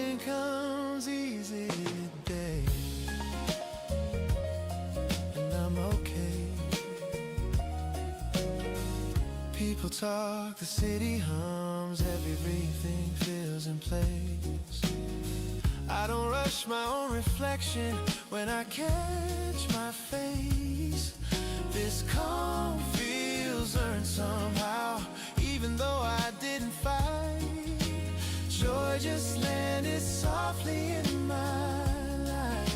Smiling comes easy today, and I'm okay. People talk, the city hums, everything feels in place. I don't rush my own reflection when I catch my face. This calm feels earned somehow, even though I didn't fight. Joy just landed softly in my life.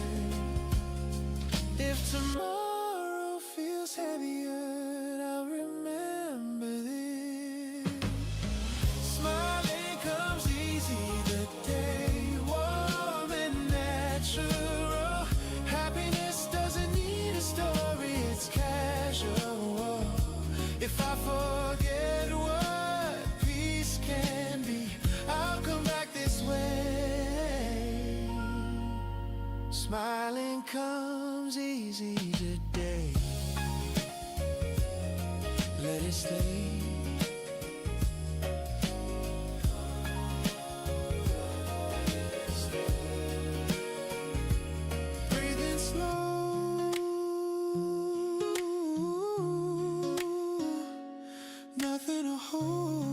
If tomorrow feels heavier, I'll remember this. Smiling comes easy the day, warm and natural. Happiness doesn't need a story, it's casual. If I forget what peace can be, I'll come back this way. Smiling comes easy today. Let it stay. Breathing slow, nothing to hold.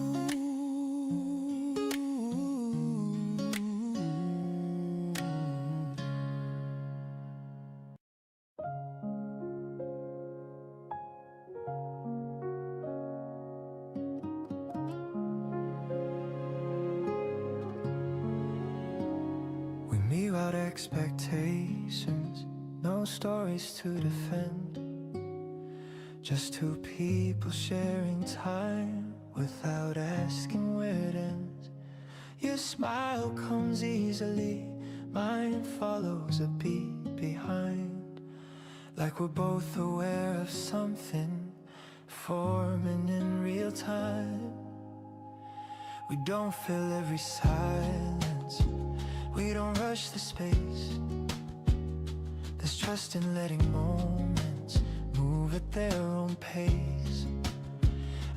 We meet out expectations, no stories to defend. Just two people sharing time without asking where it ends. Your smile comes easily, mine follows a beat behind. Like we're both aware of something forming in real time. We don't fill every silence, we don't rush the space. There's trust in letting moments move at their own pace.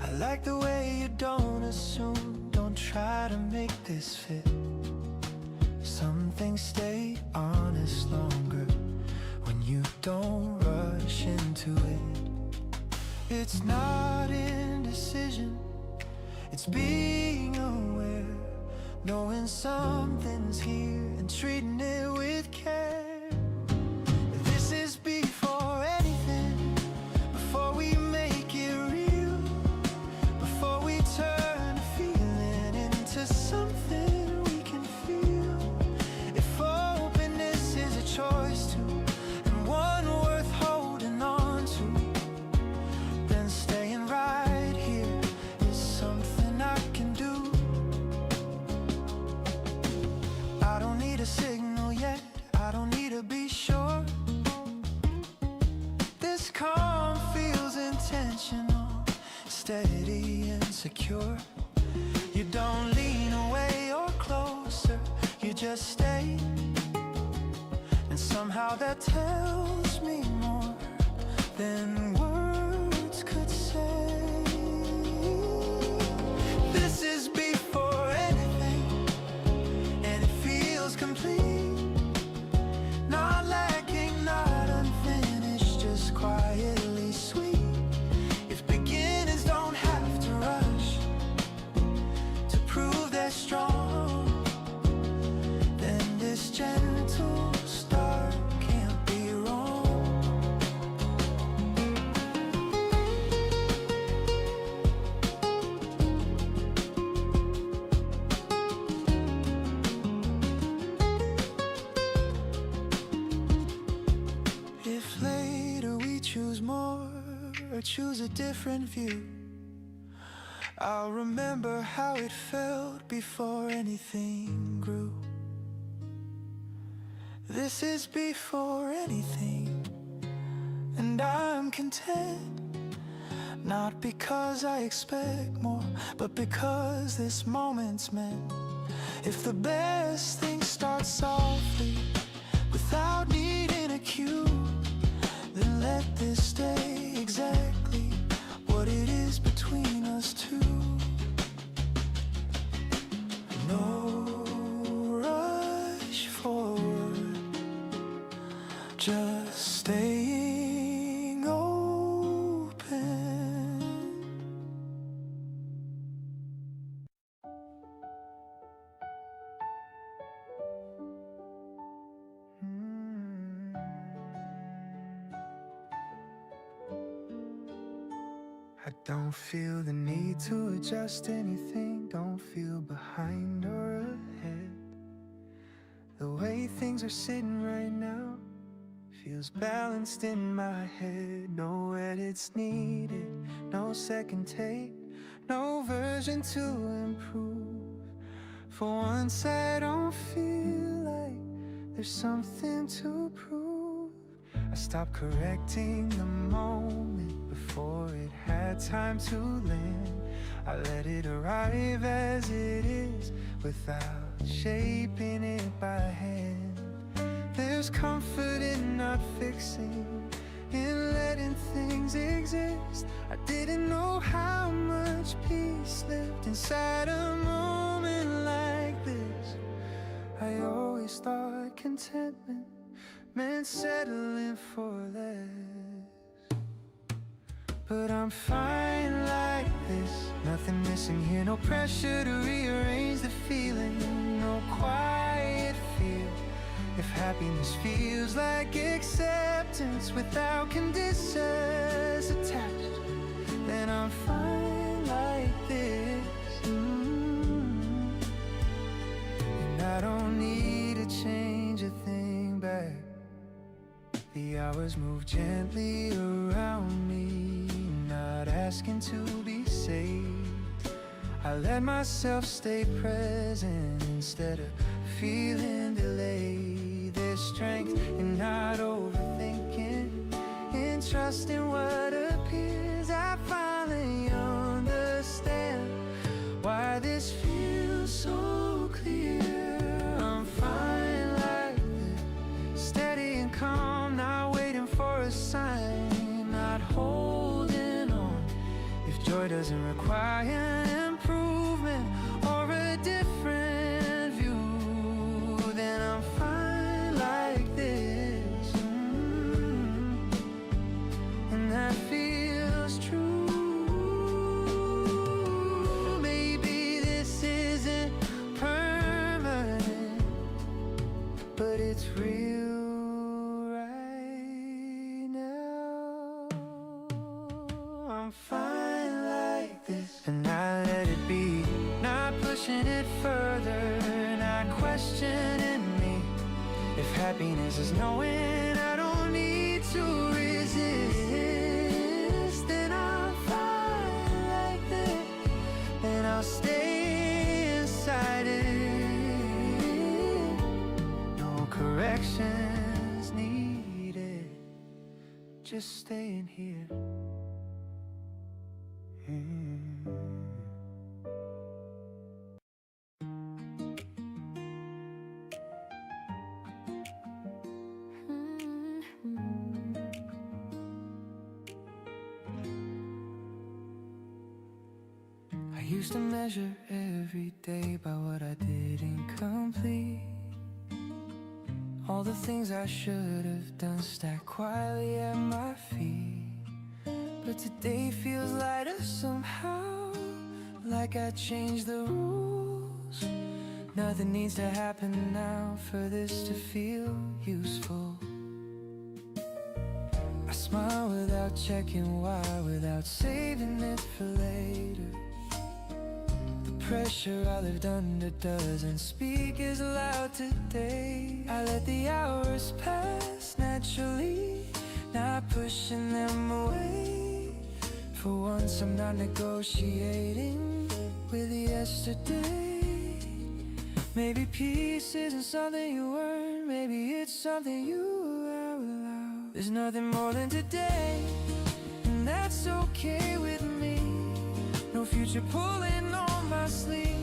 I like the way you don't assume, don't try to make this fit. Some things stay honest longer when you don't rush into it. It's not indecision, it's being aware, knowing something's here and treating it with care. This is before anything, before we make it real, before we turn a feeling into something we can feel. If openness is a choice too, and one worth holding on to, then staying right here is something I can do. I don't need a signal yet, I don't need to be sure. This calm feels intentional, steady and secure. You don't lean away or closer, you just stay. And somehow that tells me more than words could say. This is before anything, and it feels complete. Not lacking, not unfinished, just quietly sweet. If beginners don't have to rush to prove they're strong, then this gentle start can't be wrong. If later we choose more or choose a different view, I'll remember how it felt before anything grew. This is before anything, and I'm content. Not because I expect more, but because this moment's meant. If the best thing starts softly, without needing a cue, then let this stay exactly what it is between us two. No rush. just staying open. I don't feel the need to adjust anything, don't feel behind or ahead. The way things are sitting right now feels balanced in my head. No edits needed, no second take, no version to improve. For once I don't feel like there's something to prove. I stopped correcting the moment before it had time to land. I let it arrive as it is without shaping it by hand. There's comfort in not fixing, in letting things exist. I didn't know how much peace lived inside a moment like this. I always thought contentment meant settling for less, but I'm fine like this. Nothing missing here, no pressure to rearrange the feeling, no quiet fear. If happiness feels like acceptance without conditions attached, then I'm fine like this. And I don't need to change a thing back. The hours move gently around me, not asking to be saved. I let myself stay present instead of feeling delayed. There's strength in not overthinking, in trusting what appears. I finally understand why this feels so clear. I'm fine like this, steady and calm, not waiting for a sign, not holding on. If joy doesn't require improvement or a different view, then I'm fine like this. And that feels true. Maybe this isn't permanent, but it's real right now. I'm fine like this, and I let it be, not pushing it further, not questioning me. If happiness is knowing I don't need to resist, then I'm fine like this, and I'll stay inside it. No corrections needed, just staying here. I used to measure every day by what I didn't complete. All the things I should have done stacked quietly at my feet. But today feels lighter somehow, like I changed the rules. Nothing needs to happen now for this to feel useful. I smile without checking why, without saving it for later. The pressure I lived under doesn't speak as loud today. I let the hours pass naturally, not pushing them away. For once I'm not negotiating with yesterday. Maybe peace isn't something you earn, maybe it's something you allow. There's nothing more than today, and that's okay with me. No future pulling on my sleeve,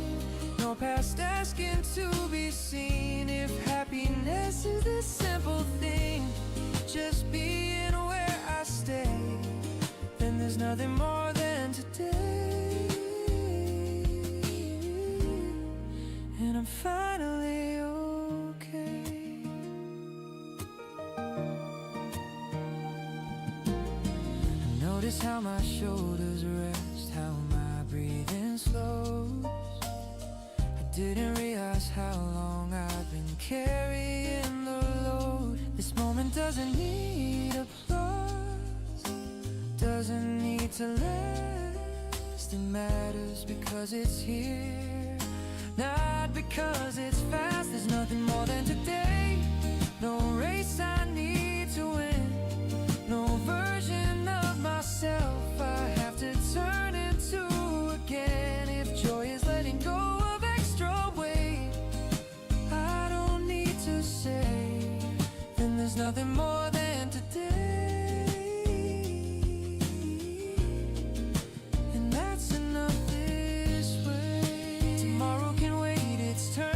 no past asking to be seen. If happiness is this simple thing, just being where I stay, then there's nothing more than today. And I'm finally okay. Notice how my shoulders rest, how my breathing slows. I didn't realize how long I've been carrying the load. This moment doesn't need applause, doesn't need to last. It matters because it's here, not because it's fast. There's nothing more than today, no race I need to win, no version of myself I have to turn into again. If joy is letting go of extra weight I don't need to say, then there's nothing more than today, and that's enough this way. Tomorrow can wait its turn.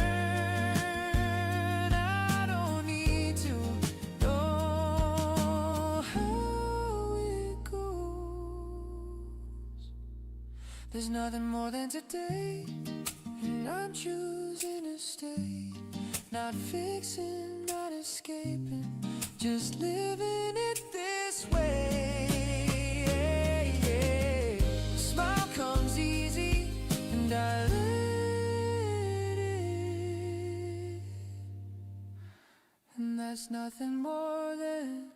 I don't need to know how it goes. There's nothing more than today, and I'm choosing to stay. Not fixing, not escaping, just living it this way. Smile comes easy, and I let it, and that's nothing more than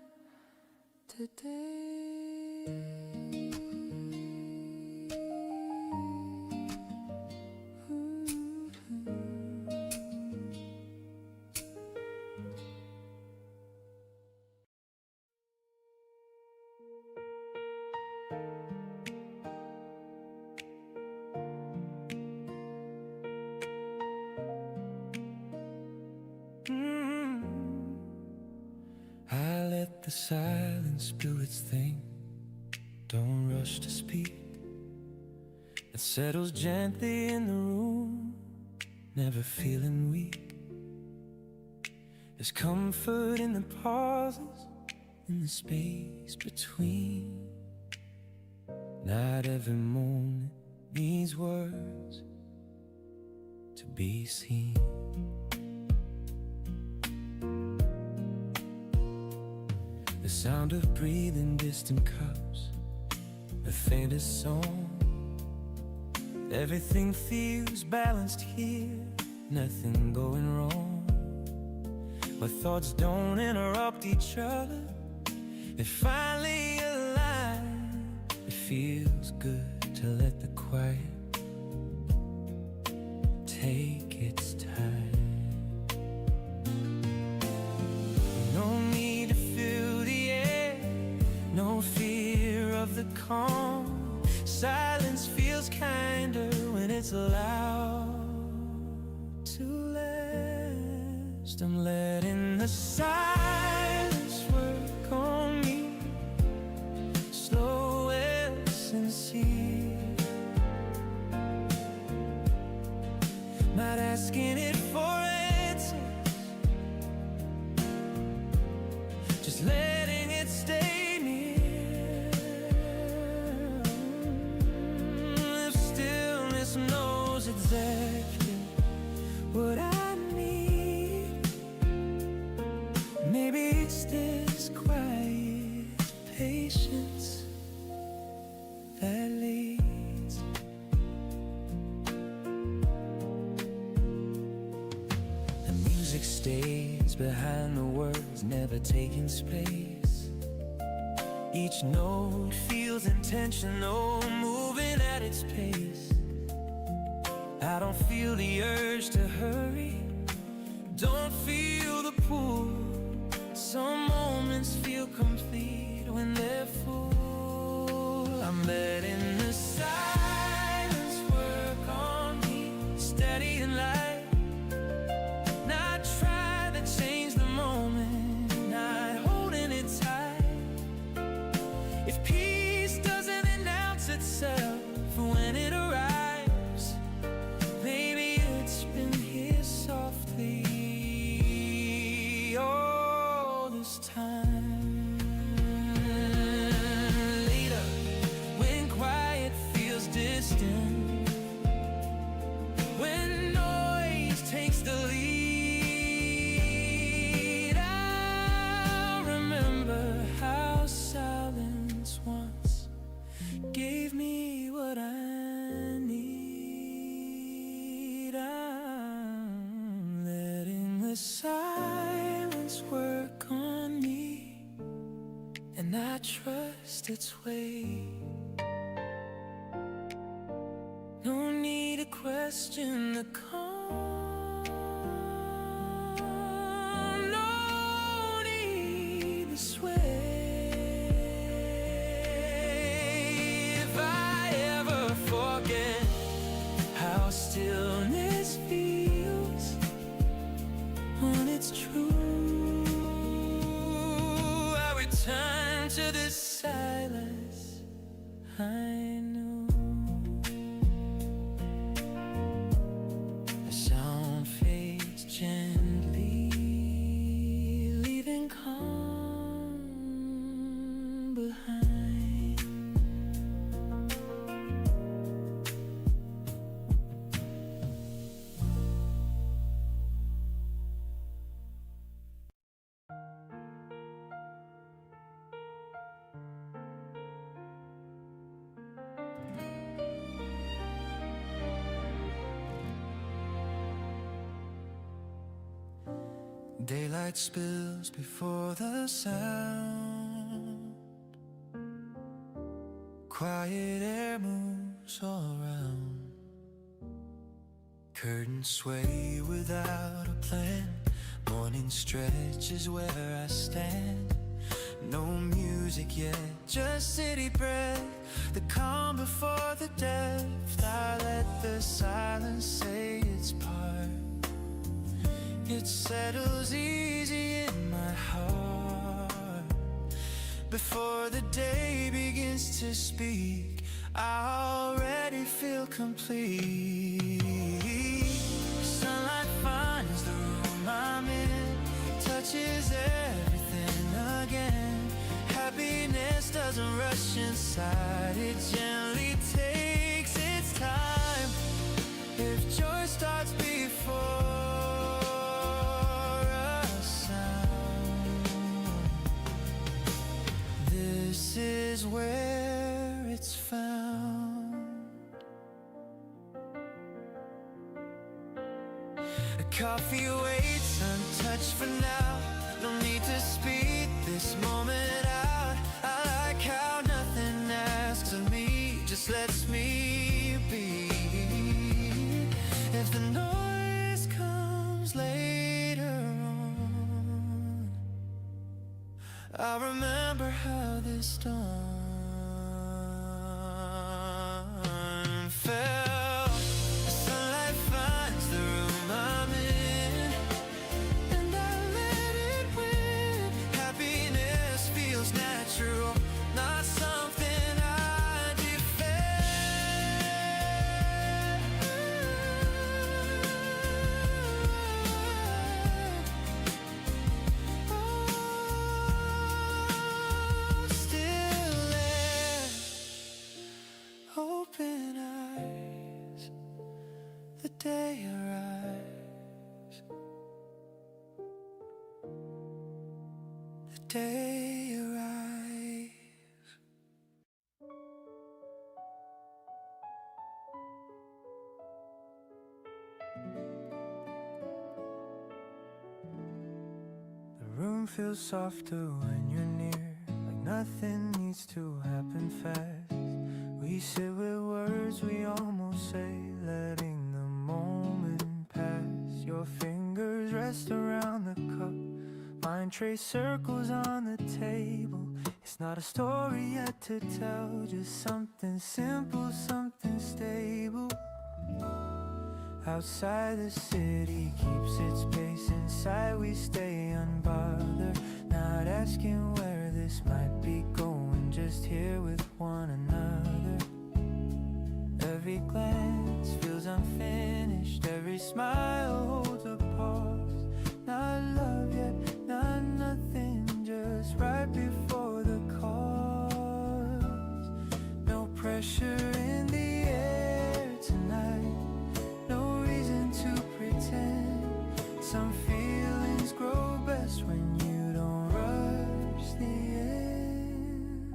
today. I let the silence do its thing. Don't rush to speak. It settles gently in the room, never feeling weak. There's comfort in the pauses, in the space between. Not every moment needs words to be seen. The sound of breathing, distant cups, the faintest song. Everything feels balanced here, nothing going wrong. Where thoughts don't interrupt each other, they finally align. It feels good to let the quiet take its time. No need to fill the air, no fear of the calm. Silence feels kinder when it's allowed to last. I'm letting the silence work on me, slow and sincere. Not asking it for answers, just letting it stay near. If stillness knows exactly what I need, maybe it's this quiet patience that leads. The music stays behind the words, never taking space. Each note feels intentional, moving at its pace. I don't feel the urge to hurry, don't feel the pull. Some moments feel complete when they're full. I'm letting the silence work on me, steady and light. Not trying to change the moment, not holding it tight. If peace doesn't announce itself when it arrives, maybe it's been here softly all this time. Later, when quiet feels distant, when noise takes the lead, I'll remember how silence once silence work on me, and I trust its way. No need to question the calm, no need to sway. If I ever forget how stillness feels when it's true, I return to this silence I knew. The sound fades gently, leaving calm behind. Daylight spills before the sound. Quiet air moves all around. Curtains sway without a plan. Morning stretches where I stand. No music yet, just city breath. The calm before the depth. I let the silence say its part. It settles easy in my heart. Before the day begins to speak, I already feel complete. Sunlight finds the room I'm in, touches everything again. Happiness doesn't rush inside, it gently takes its time. If joy starts before this is where it's found. A coffee waits untouched for now. No need to speed this moment out. I like how nothing asks of me, just lets me be. If the noise comes later on, I remember how this dawn felt. The sunlight finds the room I'm in, and I let it win. Happiness feels natural, not something I defend. Still air, open eyes, the day arrives. The day arrives. The room feels softer when you're near, like nothing needs to happen fast. We sit with words we almost say, letting the moment pass. Your fingers rest around the cup, mine trace circles on the table. It's not a story yet to tell, just something simple, something stable. Outside the city keeps its pace, inside we stay unbothered, not asking where this might be going, just here with one another. Every glance feels unfinished, every smile holds a pause. Not love yet, not nothing, just right before the cause. No pressure in the air tonight, no reason to pretend. Some feelings grow best when you don't rush the end.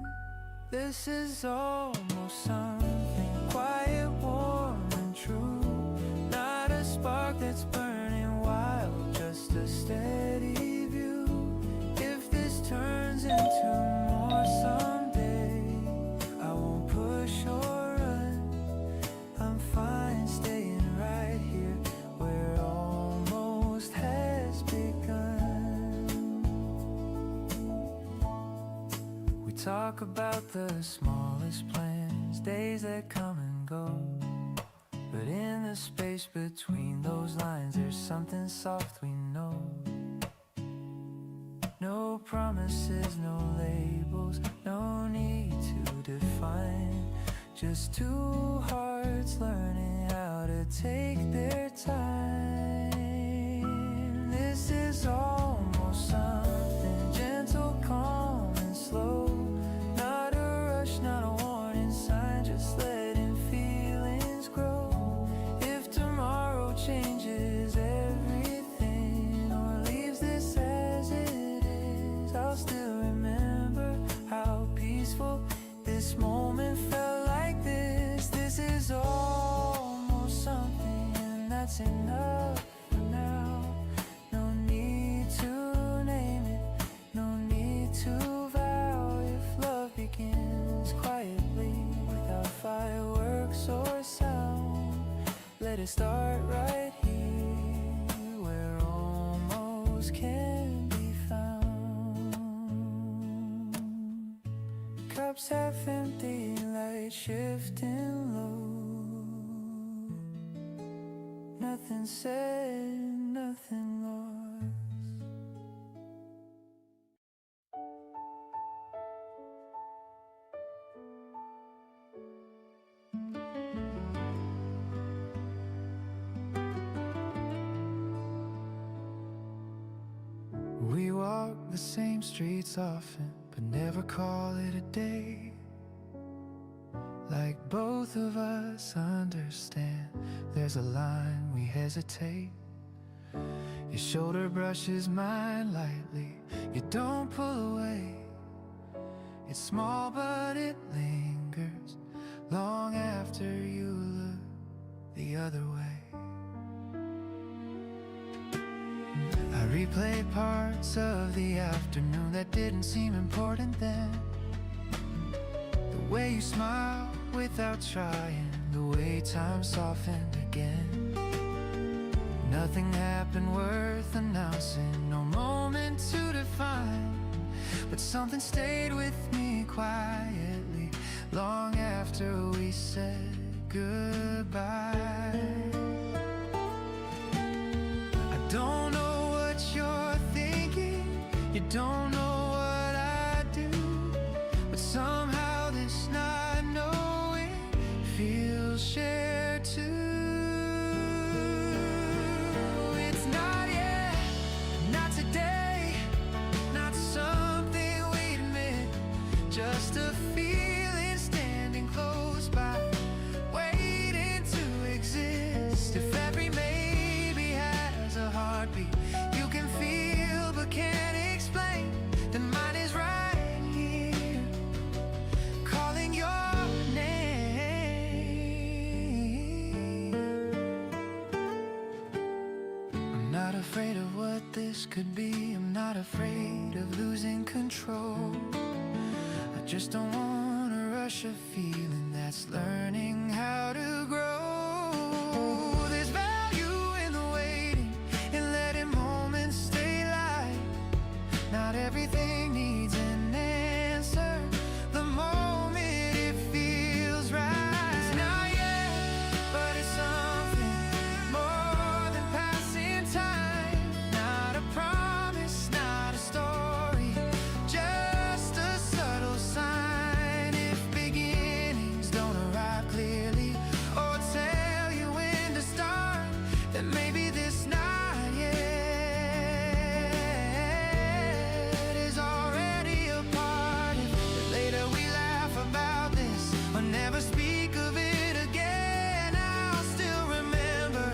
This is almost something quiet, warm and true. Not a spark that's burning wild, just just a steady view. If this turns into more someday, I won't push or run. I'm fine staying right here where almost has begun. We talk about the smallest plans, days that come and go, but in the space between those lines there's something soft we know. No promises, no labels, no need to define. Just two hearts learning how to take their time. This is almost something gentle, calm and slow. Not a rush, not a warning sign, just letting feelings grow. If tomorrow changes everything or leaves this as it is, I'll still remember how peaceful this moment felt like this. This is almost something, and that's enough for now. No need to name it, no need to vow. If love begins quietly without fireworks or sound, let it start right here where almost can be found. Cups half empty, light shifting low. Nothing said, nothing lost. We walk the same streets often, but never call it a day. Like both of us understand, there's a line we hesitate. Your shoulder brushes mine lightly, you don't pull away. It's small but it lingers long after you look the other way. I replay parts of the afternoon that didn't seem important then. The way you smile without trying, the way time softened again. Nothing happened worth announcing, no moment to define, but something stayed with me quietly long after we said goodbye. I don't know what you're thinking, you don't know what I do, but somehow this not knowing feels shared too. It's not yet, not today, not something we admit, just a feeling standing close by, waiting to exist. If every maybe has a heartbeat you can feel but can't explain, then mine is right here, calling your name. I'm not afraid of what this could be, I'm not afraid of losing control. I just don't want to rush a feeling that's learning how to grow. There's value in the waiting, in letting moments stay light. Not everything needs an answer the moment it feels right. It's not yet, but it's something more than passing time. Not a promise, not a story, just a subtle sign. If beginnings don't arrive clearly or tell you when to start, then maybe this not yet is already a part. If later we laugh about this or never speak of it again, I'll still remember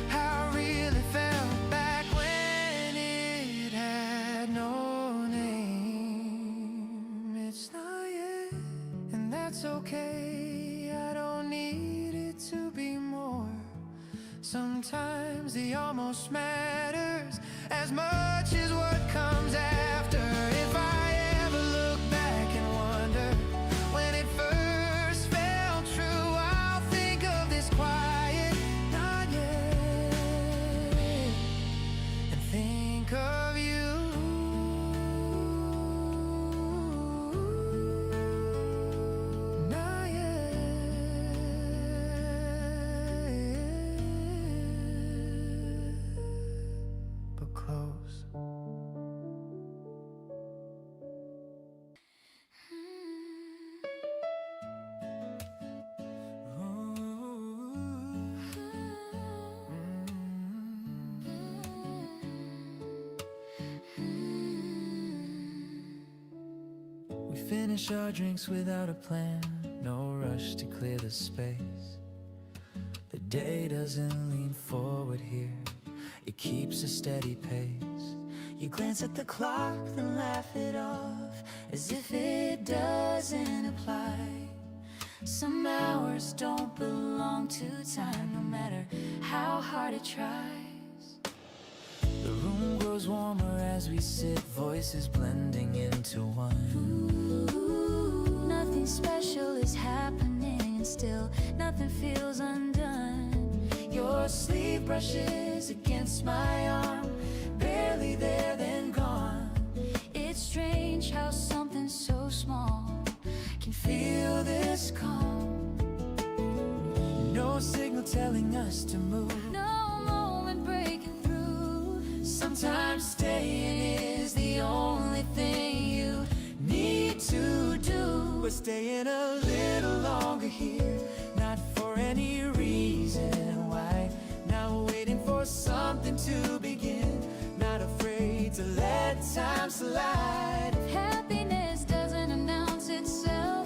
how real it felt back when it had no name. It's not yet, and that's okay. I don't need it to be more. Sometimes the almost matters as much as what comes after. If I ever look back and wonder when it first felt true, I'll think of this quiet not yet and think of you. Not yet, but close. We finish our drinks without a plan, no rush to clear the space. The day doesn't lean forward here, it keeps a steady pace. You glance at the clock, then laugh it off as if it doesn't apply. Some hours don't belong to time, no matter how hard it tries. The room grows warmer as we sit, voices blending into one. Ooh, nothing special is happening, and still nothing feels undone. Your sleeve brushes against my arm, barely there then gone. It's strange how something so small Can feel this calm. No signal telling us to move. no moment breaking through. Sometimes staying is the only thing you need to do. But staying a little longer here, not for any reason why. Not waiting for something to begin, not afraid to let time slide. Happiness doesn't announce itself,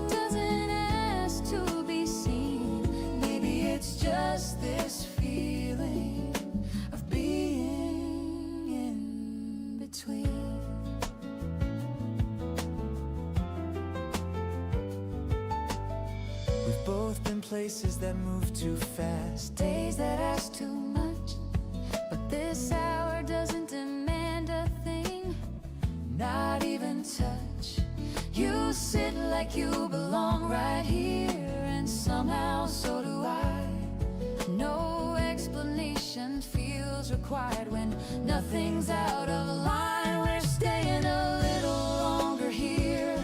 doesn't ask to be seen. Maybe it's just this feeling of being in between. We've both been places that move too fast, Days that ask too much, but this hour doesn't demand a thing. not even touch. You sit like you belong right here, and somehow so do I. No explanation feels required when nothing's out of line. We're staying a little longer here,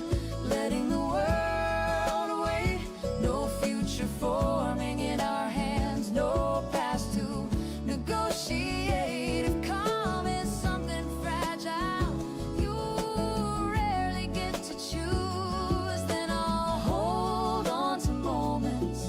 letting the world wait. No future forming in our hands, no past to negotiate. If calm is something fragile you rarely get to choose, then I'll hold on to moments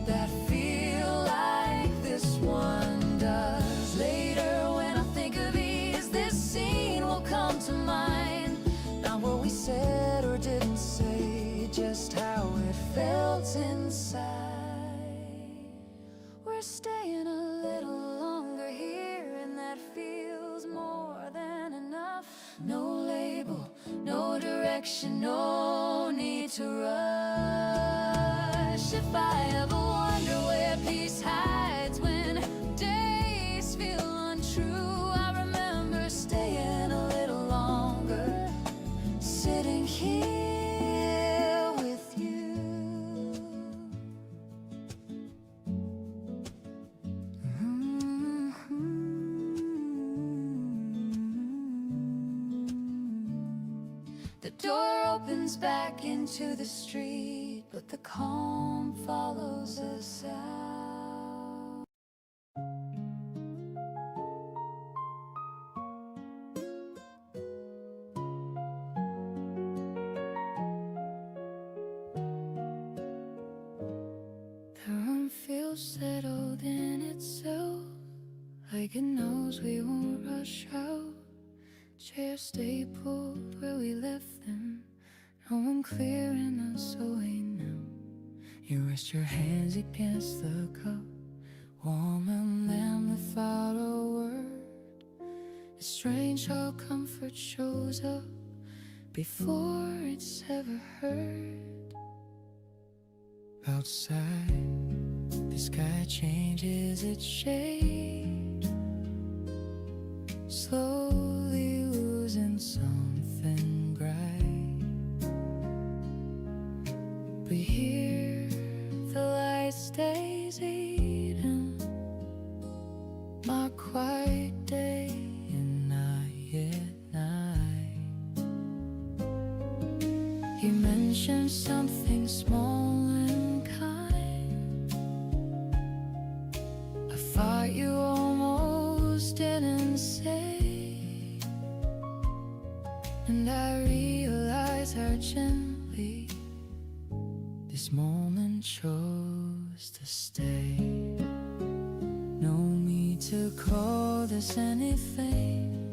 That feel like this one does. Later when I think of ease, this scene will come to mind. Not what we said or didn't say, just how it felt inside. we're staying a little longer here, and that feels more than enough. No label, no direction, no need to rush. If I ever wonder where peace hides when days feel untrue, I remember Staying a little longer, sitting here with you. the door opens back into the street, but the calm follows us out. The room feels settled in itself, like it knows we won't rush out. Chairs stay pulled where we left them, no one clearing us away now. You rest your hands against the cup, warming them without a word. It's strange how comfort shows up before it's ever heard. Outside, the sky changes its shade. slowly losing something bright. But here the light stays eating my quiet day and night at night. You mentioned something small and kind. I thought you almost didn't say, and I realized how gently this moment chose to stay. No need to call this anything,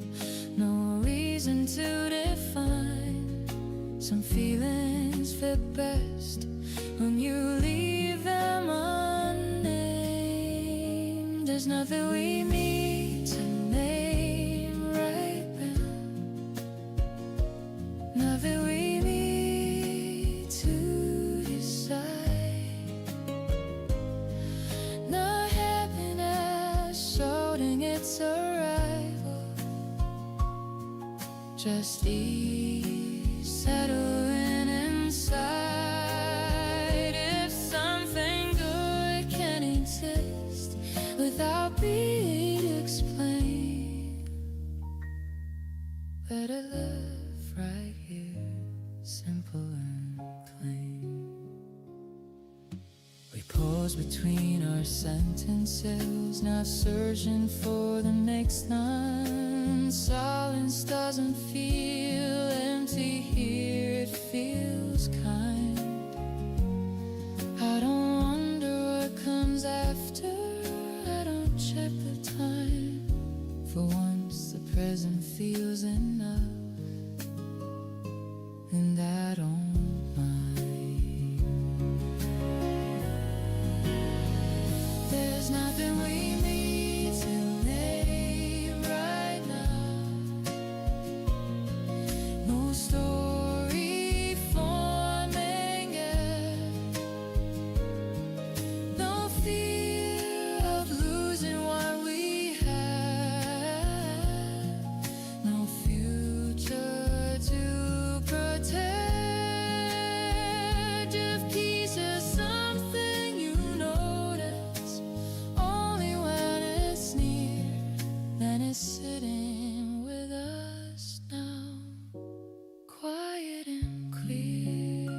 no reason to define. Some feelings fit best when you leave them unnamed. There's nothing we need to name right now, nothing we need to decide. No happiness shouting its arrival, just ease settling inside. If something good can exist without being explained, let it live right here, simple and plain. We pause between our sentences, not searching for the next line. Silence doesn't feel empty here, it feels kind. I don't wonder what comes after, I don't check the time. For once the present feels enough, and I don't mind. There's nothing we need to name right now, no story forming yet, no fear of losing what we have, no future to protect. If peace is something you notice only when it's near, then it's sitting with us now, quiet and clear.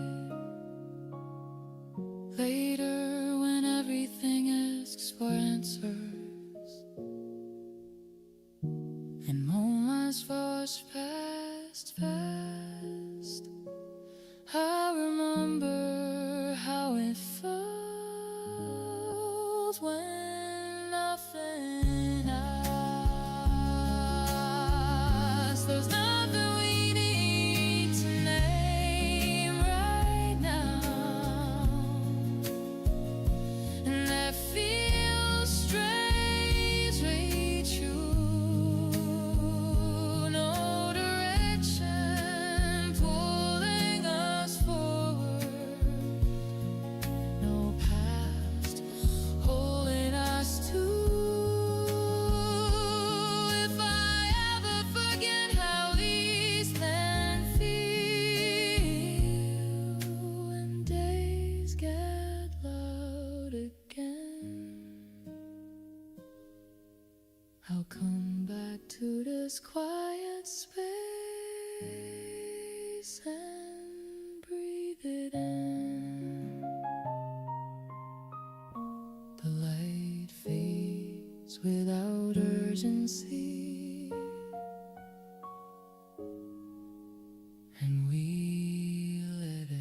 Later, when everything asks for answers and moments rush past fast, I remember how it felt when nothing asked. There's nothing we need to name right now, and that feels strangely true. No direction pulling us forward, no past holding us to. If I ever forget how these land feel, when days get loud again, I'll come back to this quiet space and breathe it in. The light fades without urgency, and we let it.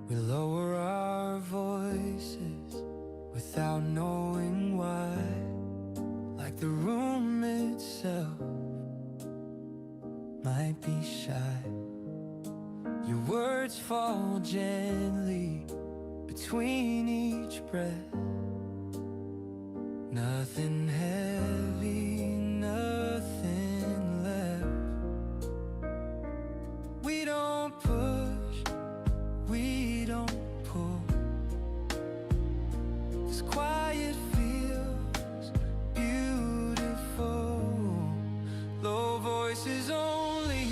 We lower our voices without knowing why, like the room itself might be shy. Your words fall gently between each breath, Nothing heavy, nothing left. We don't push, we don't pull. This quiet feels beautiful. Low voices only,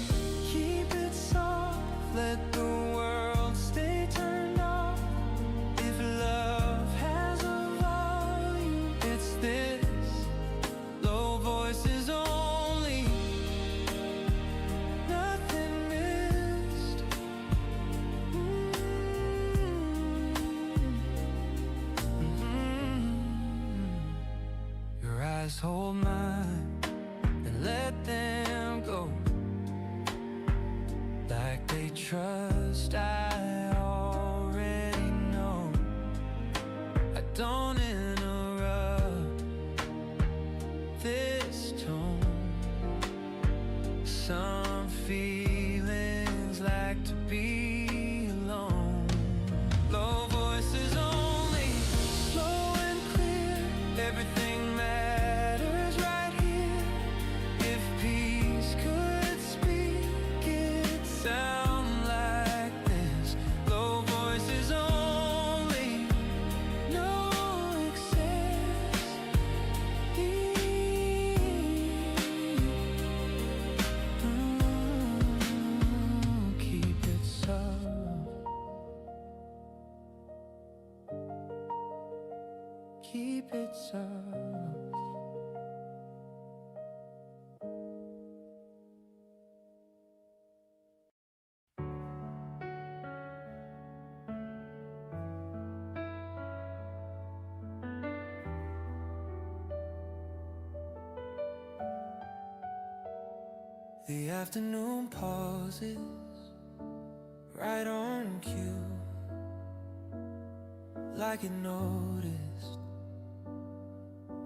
keep it soft. Let the world stay turned off. If love has a volume, it's this. Low voices only, nothing missed. Your eyes hold mine and let them go. Like they trust, I already know. I don't interrupt this tone. Some feelings like to be alone. Low voices only, slow and clear. Everything matters right here. If peace could speak, it'd sound like this. Low voices only, no excess. Keep it soft. Keep it soft. The afternoon pauses right on cue, like it noticed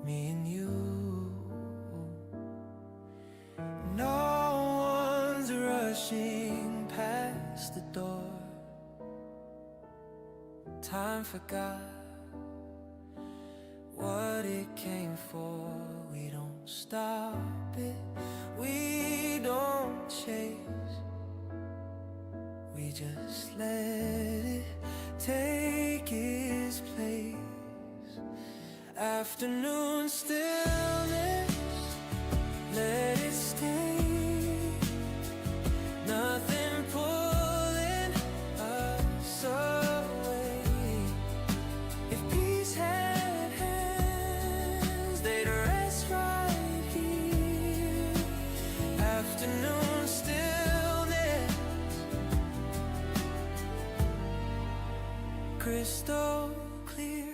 me and you. No one's rushing past the door. Time forgot what it came for. We don't stop it, we don't chase, we just let it take its place. Afternoon stillness, let it stay. Nothing pulling us away. If peace had hands, they'd rest right here. Afternoon stillness, crystal clear.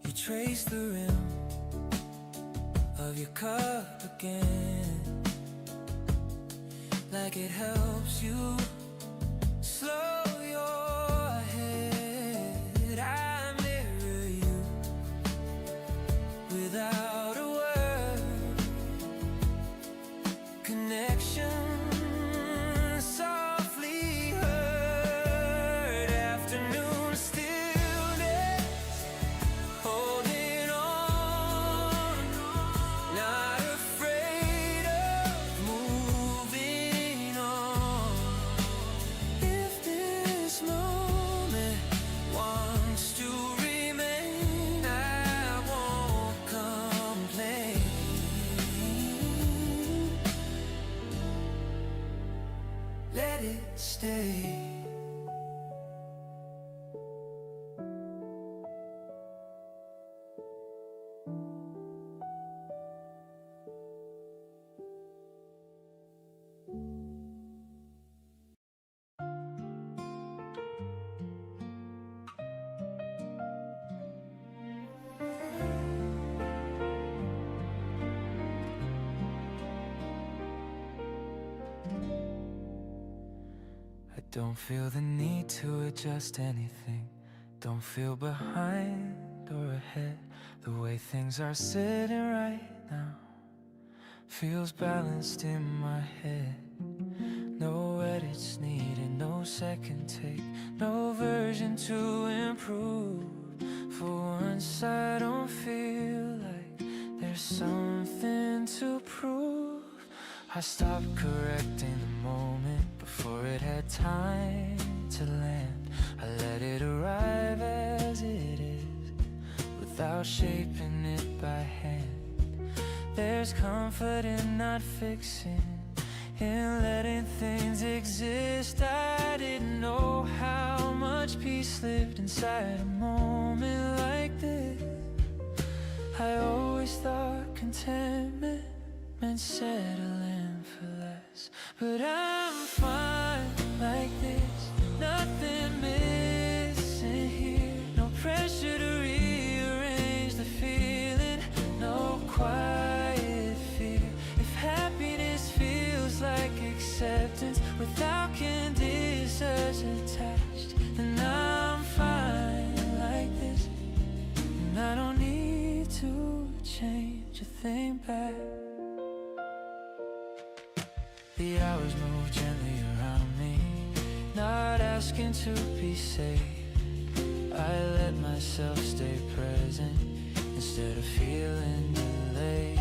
You trace the rim of your cup again, like it helps you slow your head. I mirror you without a word. Connection softly heard. Afternoon stillness, holding on, not afraid of moving on. If this moment wants to remain, I won't complain. Let it stay. I don't feel the need to adjust anything. Don't feel behind or ahead. The way things are sitting right now feels balanced in my head. No edits needed, no second take, no version to improve. For once I don't feel like there's something to prove. I stopped correcting the moment before it had time to land. I let it arrive as it is, without shaping it by hand. There's comfort in not fixing, in letting things exist. I didn't know how much peace lived inside a moment like this. I always thought contentment meant settling for less, but I'm fine like this. Nothing missing here, no pressure to rearrange the feeling, no quiet fear. If happiness feels like acceptance without conditions attached, then I'm fine like this, and I don't need to change a thing back. The hours move gently around me, not asking to be saved. I let myself stay present instead of feeling delayed.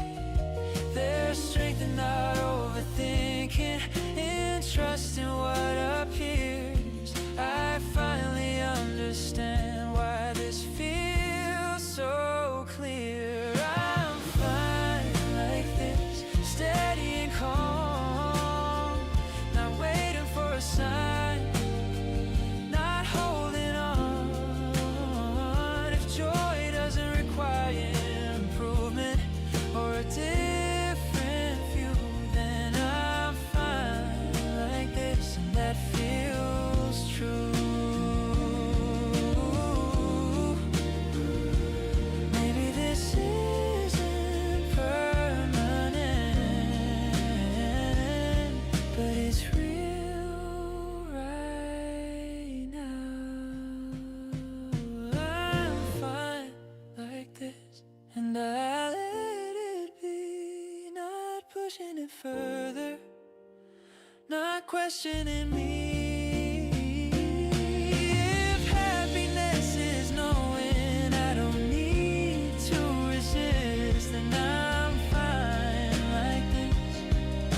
There's strength in not overthinking, in trusting what appears. I finally understand why this feels so clear. I'm fine like this, steady and calm, not waiting for a sign, not holding on. If joy doesn't require improvement or a different view, then I'm fine like this, and that feels true. Maybe this isn't permanent, but it's real right now. I'm fine like this, and I let it be, not pushing it further, not questioning me. If happiness is knowing I don't need to resist, then I'm fine like this,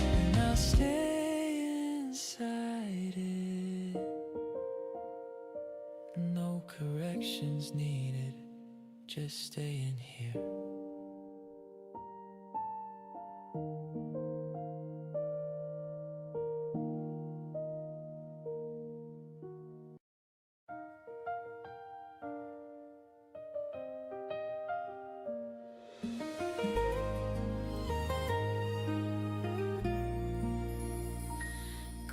and I'll stay inside it. No corrections needed, just staying here.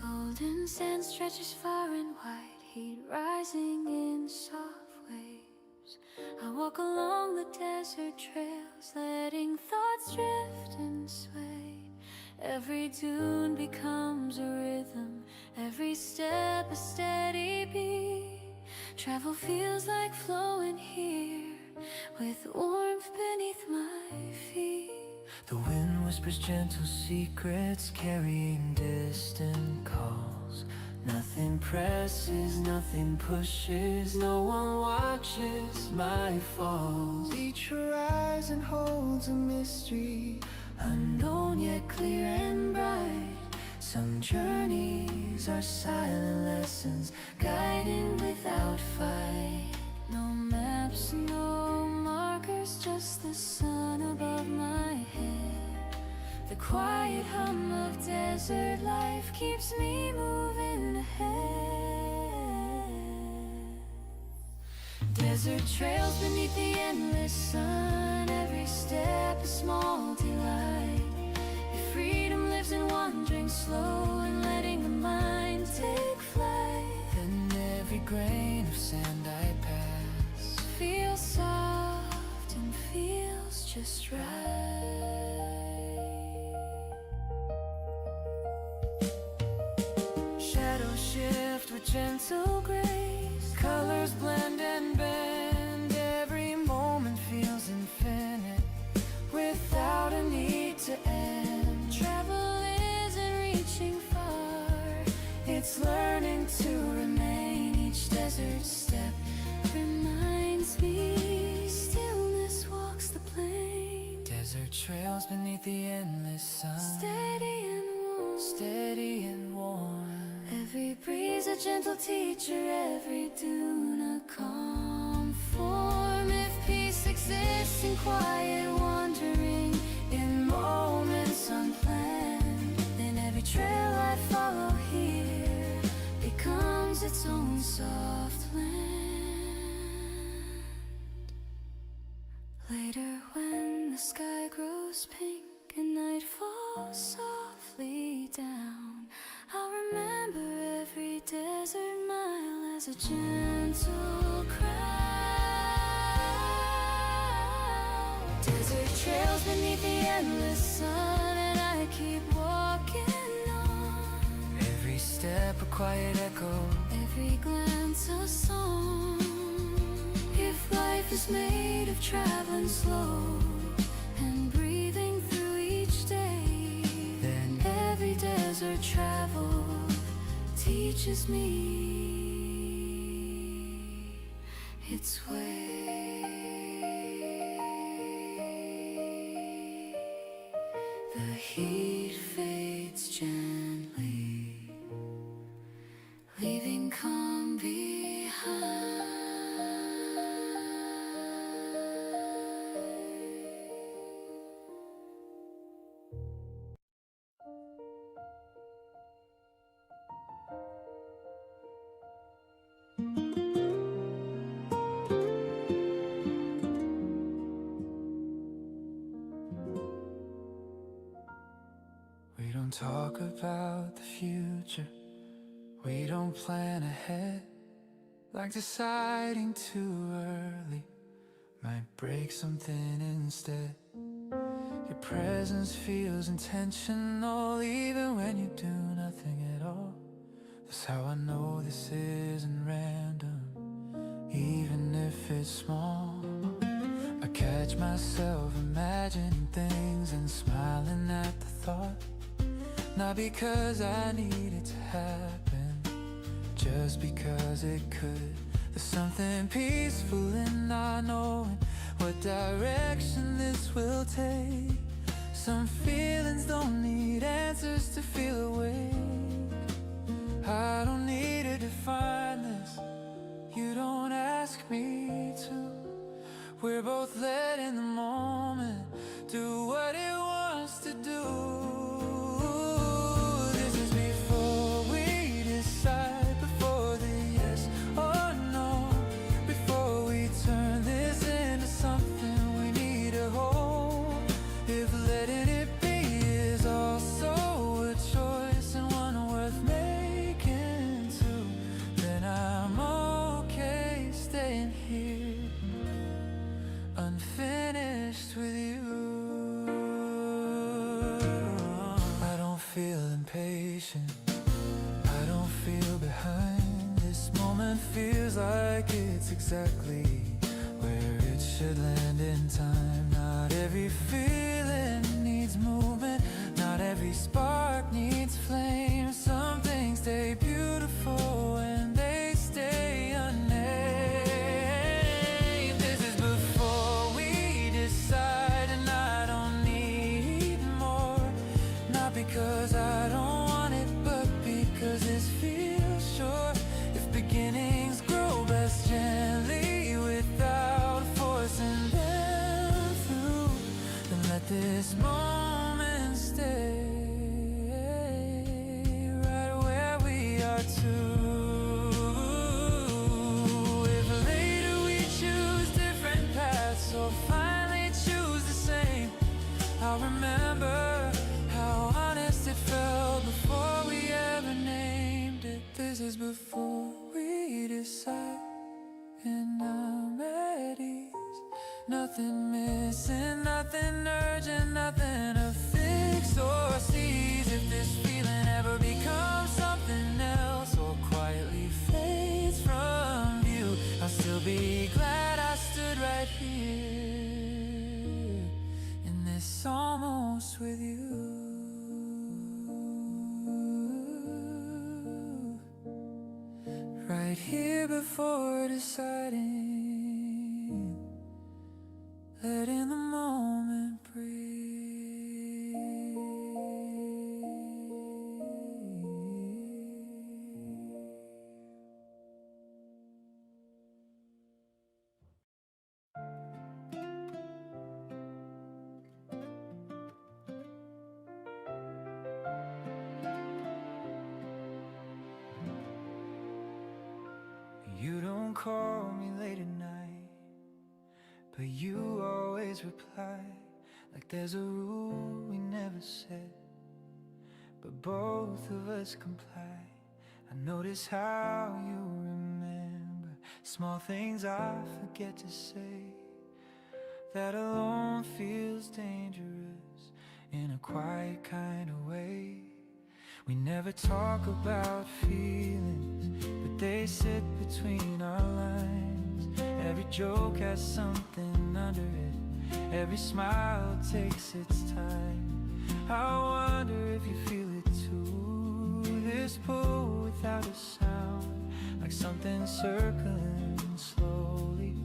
Golden sand stretches far and wide, heat rising in soft waves. I walk along the desert trails, letting thoughts drift and sway. Every dune becomes a rhythm, every step a steady beat. Travel feels like flowing here, with warmth beneath my feet. The wind whispers gentle secrets, carrying distant calls. Nothing presses, nothing pushes, no one watches my falls. Each horizon holds a mystery, unknown yet clear and bright. Some journeys are silent lessons, guiding without fight. No maps, no markers, just the sun above my head. The quiet hum of desert life keeps me moving ahead. Desert trails beneath the endless sun, every step a small delight. If freedom lives in wandering slow and letting the mind take flight, then every grain of sand I pass feels soft and feels just right. Shadows shift with gentle grace, colors blend and bend. Every moment feels infinite, without a need to end. Travel isn't reaching far, It's learning to remain. each desert step reminds me Desert trails beneath the endless sun, steady and warm, steady and warm. every breeze a gentle teacher, every dune a calm form. If peace exists in quiet wandering, in moments unplanned, then every trail I follow here becomes its own soft land. Later when the sky grows pink and night falls softly down, I'll remember every desert mile as a gentle crown. Desert trails beneath the endless sun, and I keep walking on. Every step a quiet echo, Every glance a song. If life is made of traveling slow and breathing through each day, then every desert travel teaches me its way. The heat fades gently, leaving calm behind. we don't talk about the future, we don't plan ahead, like deciding too early might break something instead. Your presence feels intentional even when you do nothing at all. That's how I know this isn't random, even if it's small. I catch myself imagining things and smiling at the thought, not because I need it to happen, just because it could. There's something peaceful in not knowing what direction this will take. Some feelings don't need answers to feel awake. I don't need to define this, you don't ask me to. We're both letting the moment do what it wants to do. This is before we decide, before the yes or no, before we turn this into something we need to hold. If letting it be is also a choice and one worth making too, then I'm okay staying here, unfinished with you. I don't feel impatient, I don't feel behind. This moment feels like it's exactly where it should land in time. Not every feeling needs movement, not every spark needs flame. Some things stay beautiful and they stay unnamed. This is before we decide, and I don't need more, not because I don't want it, but because this feels short. If beginnings grow best gently without forcing them through, then let this moment stay right where we are too. If later we choose different paths or finally choose the same, I'll remember how honest it felt before we ever named it. This is before we decide, and I'm at ease. Nothing missing, nothing urgent, nothing to fix or seize. If this feeling ever becomes something else or quietly fades from view, I'll still be glad I stood right here in this almost with you. Right here before deciding, letting the moment breathe. always reply like there's a rule we never said, but both of us comply. I notice how you remember small things I forget to say. That alone feels dangerous in a quiet kind of way. We never talk about feelings, but they sit between our lines. Every joke has something under it, every smile takes its time. I wonder if you feel it too, this pull without a sound, like something circling slowly.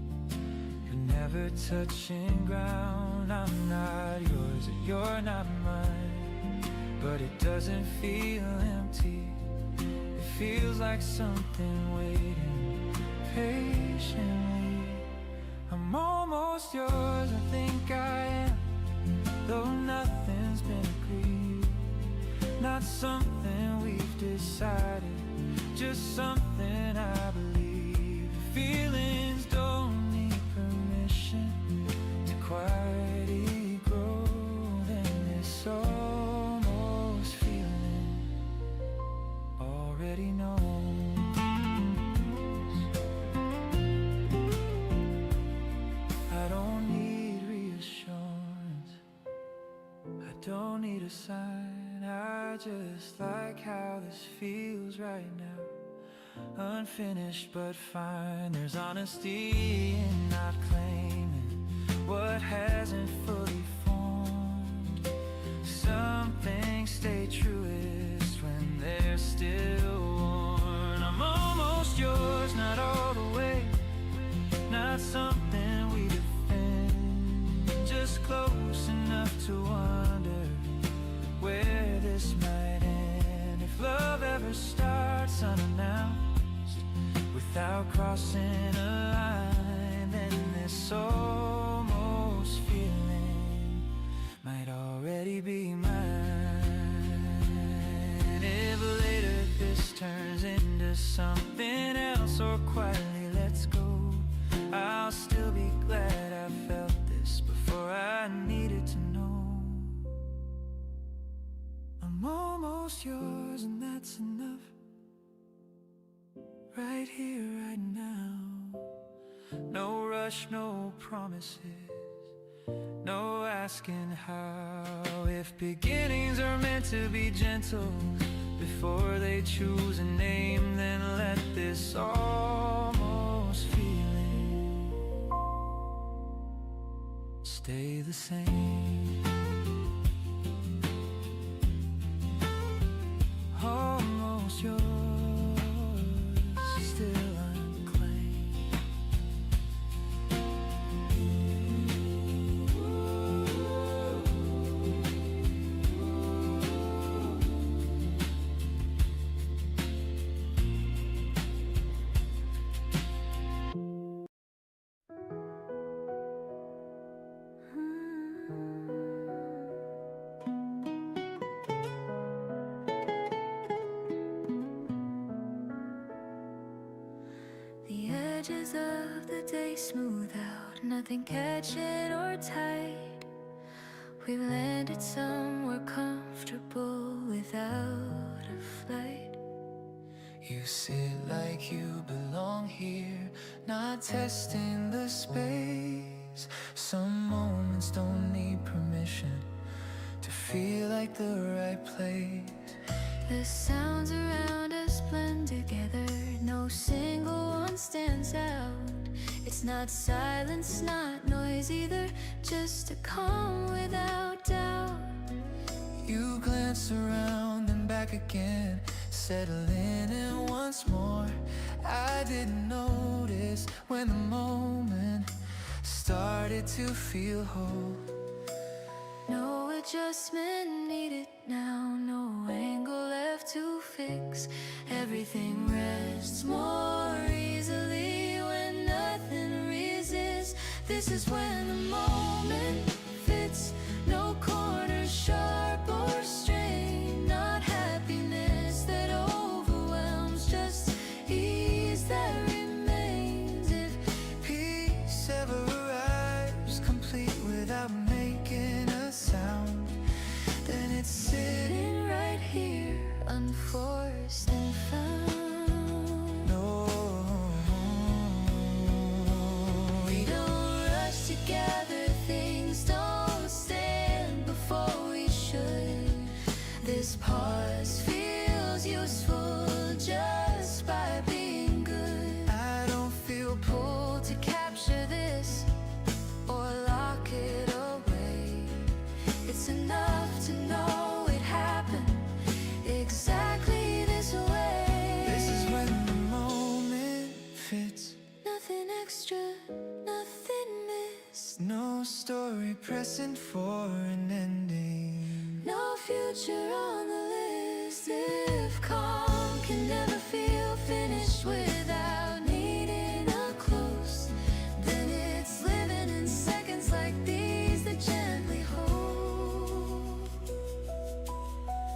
You're never touching ground, I'm not yours and you're not mine, but it doesn't feel empty, it feels like something waiting patiently. I'm almost yours, I think I am, though nothing's been agreed. Not something we've decided, just something I believe. Feelings don't need permission to quietly grow, and this almost feeling already knows. I don't need reassurance, I don't need a sign, I just like how this feels right now. Unfinished but fine, there's honesty in not claiming what hasn't fully formed. Some things stay truest when they're still worn. I'm almost yours, not all the way, not something we defend, just close enough to wonder where this might end. If love ever starts unannounced without crossing a line, then this almost feeling might already be mine. If later this turns into something else or quietly lets go, I'll still be glad I felt this before I needed to know. I'm almost yours and that's enough, right here, right now. No rush, no promises, no asking how. If beginnings are meant to be gentle before they choose a name, then let this almost feeling stay the same. Almost yours, still unclaimed. The edges of the day smooth out, nothing catching or tight. We've landed somewhere comfortable without a flight. You sit like you belong here, not testing the space. Some moments don't need permission to feel like the right place. The sounds around us blend together, no single one stands out. It's not silence, not noise either, just a calm without doubt. You glance around and back again, settling in once more. I didn't notice when the moment started to feel whole. No adjustment needed now, no angle left to fix. Everything rests more easily when nothing resists. This is when the moment fits, no corners sharp or strained. Not happiness that overwhelms, just ease that remains. If Peace ever arrives complete with pressing for an ending. No future on the list if calm can never feel finished without needing a close. Then it's living in seconds like these that gently hold.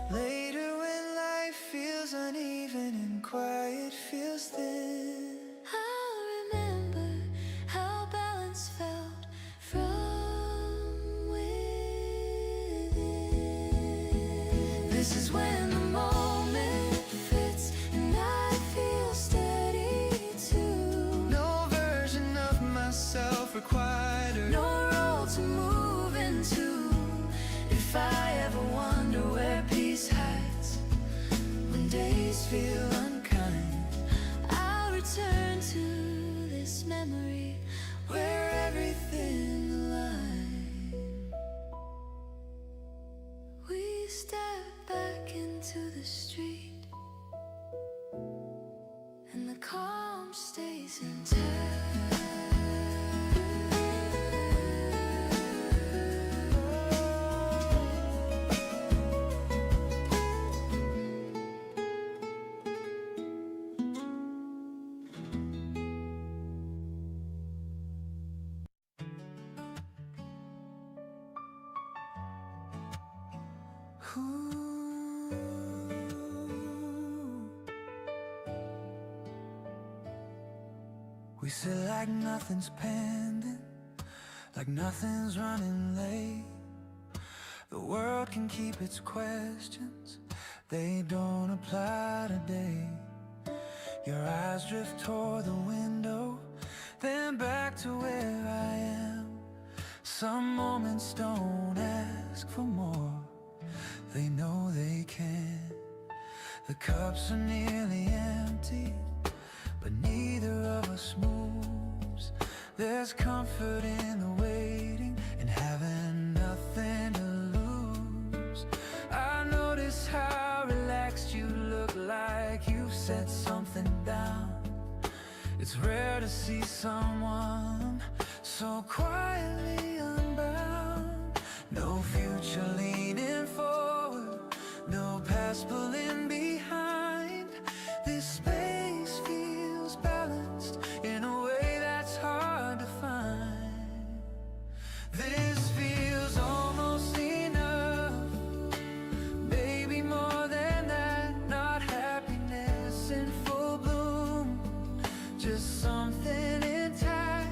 Later when life feels uneven and quiet feels thin, I'll remember how balance felt from within. This is when the moment fits and I feel steady too. no version of myself required or No role to move into. If I ever wonder where peace hides when days feel unkind, I'll return to this memory where everything aligned. We step back into the street and the calm stays intact. we sit like nothing's pending, like nothing's running late. The world can keep its questions, they don't apply today. Your eyes drift toward the window, then back to where I am. Some moments don't ask for more, they know they can. The cups are nearly empty, but neither of us moves. There's comfort in the waiting and having nothing to lose. I notice how relaxed you look, like you've set something down. It's rare to see someone so quietly unbound. No future leaning forward, no past pulling behind. This space feels balanced in a way that's hard to find. This feels almost enough, maybe more than that. Not happiness in full bloom, just something intact.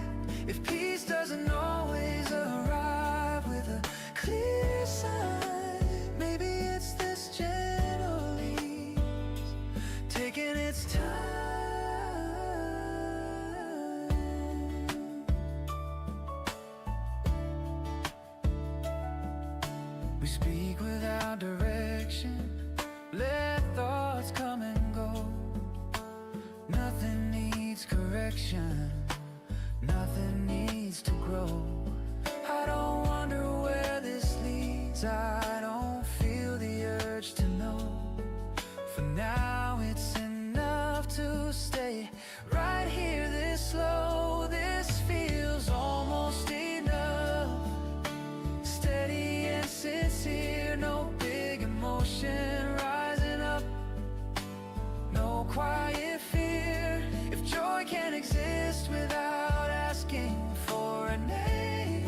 If peace doesn't always arrive with a clear sign, maybe it's this gentle ease, taking its time. We speak without direction, let thoughts come and go. Nothing needs correction, nothing needs to grow. I don't wonder where this leads, I don't feel the urge to know. For now it's enough to stay right here this low. This feels almost enough, steady and sincere. No big emotion rising up, no quiet fear. If joy can exist without asking for a name,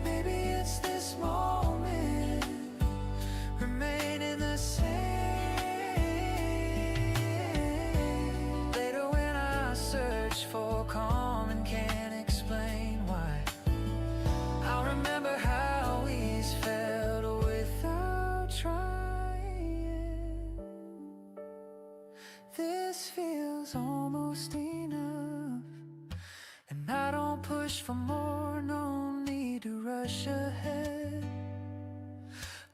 maybe it's this moment, remaining the same. Later when I search for calm and can't explain why, I'll remember how ease felt without trying. This feels almost enough, and I don't push for more. No need to rush ahead,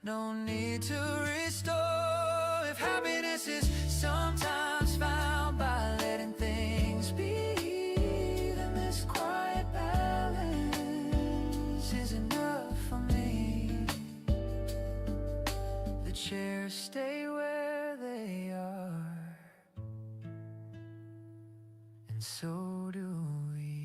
no need to restore. If happiness is sometimes found by letting things be, then this quiet balance is enough for me. The chairs stay where they are, and so do we.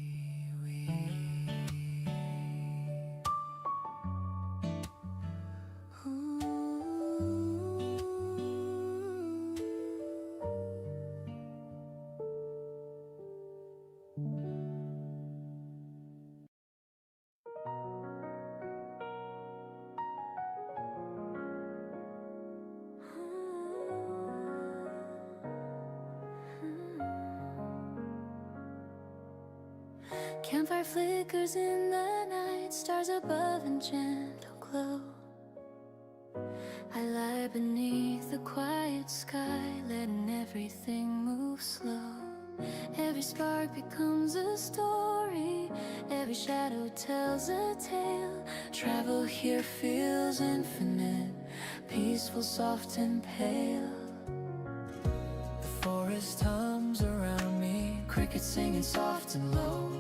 flickers in the night, stars above in gentle glow. I lie beneath the quiet sky, letting everything move slow. Every spark becomes a story, every shadow tells a tale. Travel here feels infinite, peaceful, soft and pale. The forest hums around me, crickets singing soft and low.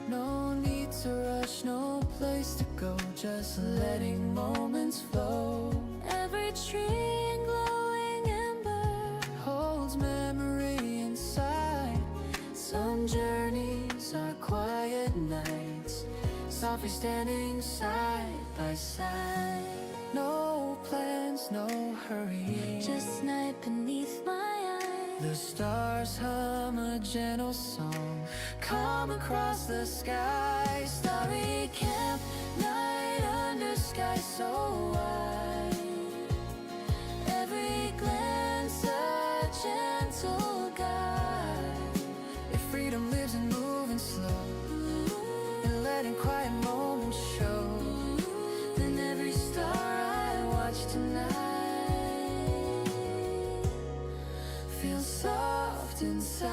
No need to rush, no place to go, just letting moments flow. Every tree and glowing ember holds memory inside. Some journeys are quiet nights, softly standing side by side. No plans, no hurry, just night beneath my eyes. The stars hum a gentle song, come across the sky. Starry camp, night under sky so wide. Every glance a gentle guide. If freedom lives in moving slow, and letting quiet moments show, then every star I watch tonight feels soft inside.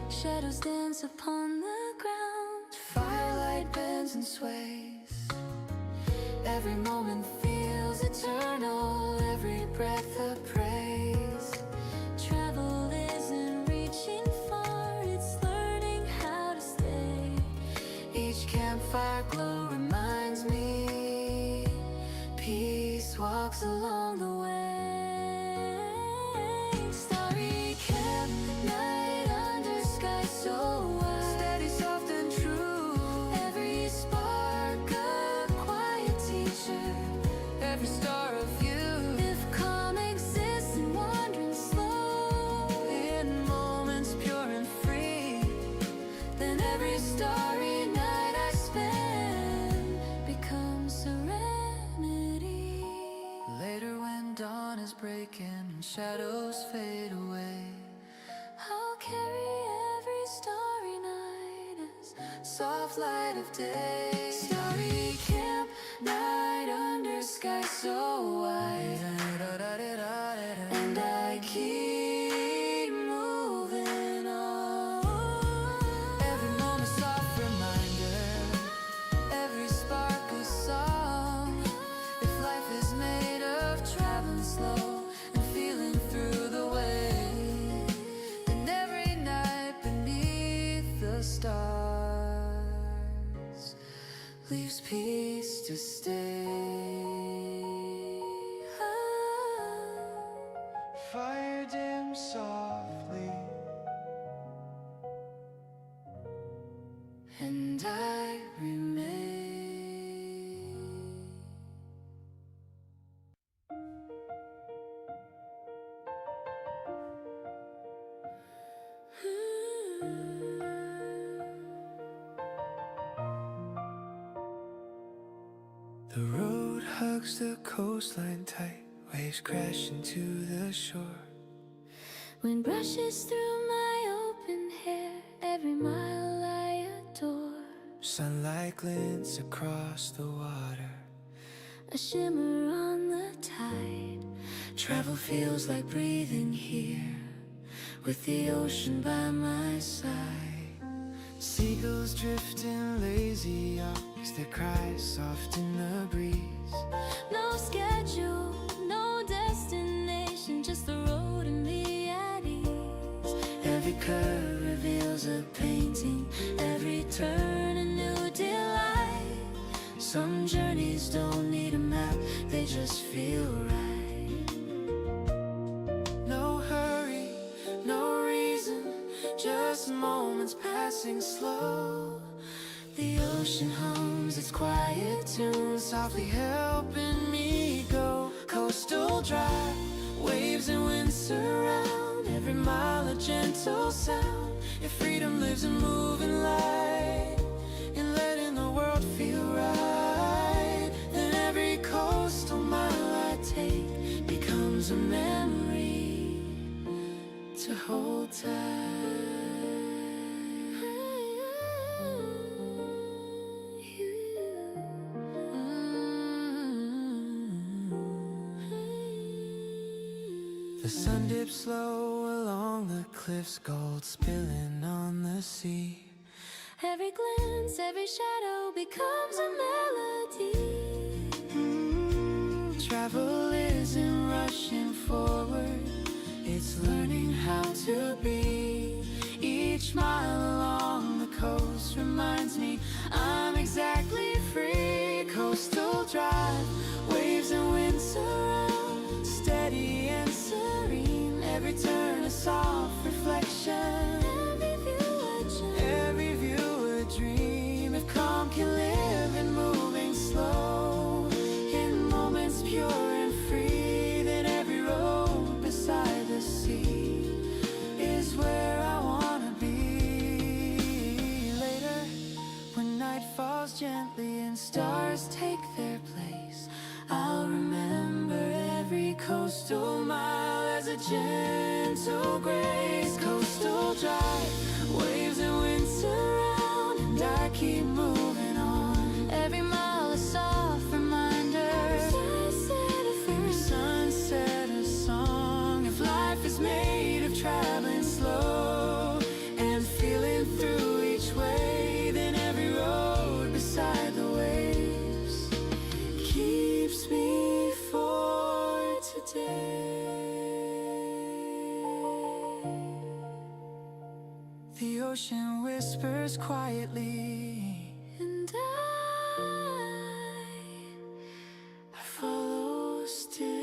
Shadows dance upon the ground, firelight bends and sways. Every moment feels eternal, every breath a praise. Travel isn't reaching far, it's learning how to stay. Each campfire glow reminds me, peace walks along the way. Starry camp, night under sky so wide. Steady, soft and true, every spark a quiet teacher, every star of you. If calm exists in wandering slow, in moments pure and free, then every starry night I spend becomes serenity. Later when dawn is breaking and shadows fade away, I'll carry every starry night as soft light of day. Starry camp, night under sky so wide. And I keep moving on. Every moment soft reminder, every spark a song. If life is made of traveling slow and feeling through the way, then every night beneath the stars leaves peace to stay. Fire dim softly, And I remain. the road hugs the coastline tight, waves crash into the shore. Wind brushes through my open hair, every mile I adore. Sunlight glints across the water, A shimmer on the tide. Travel feels like breathing here, with the ocean by my side. seagulls drifting lazy ox, their cries soft in the breeze. No schedule, no destination, just the road and me at ease. Every curve Reveals a painting, every turn a new delight. Some journeys don't need a map, they just feel right. no hurry, no reason, just moments passing slow. The ocean hums its quiet tune, Softly helping me go. Coastal drive, waves and wind surround. Every mile a gentle sound. If freedom lives in moving light, in letting the world feel right, then becomes a memory to hold tight. The sun dips low along the cliffs, gold spilling on the sea. Every glance, every shadow becomes a melody. Travel isn't rushing forward, it's learning how to be. Each mile along the coast reminds me I'm exactly free. Coastal drive, waves and wind surround, steady and serene. Every turn a soft reflection, every view a dream. If calm can live in moving slow, in moments pure and free, then every road beside the sea is where I wanna be. Later, when night falls gently and stars take their place, I'll remember every coastal mile as a gentle grace. Coastal drive, waves and wind surround, and I keep moving on. Every mile a soft reminder, every sunset a song. If life is made of traveling slow and feeling through each way, then every road beside the waves keeps me for today. The ocean whispers quietly, and I follow still.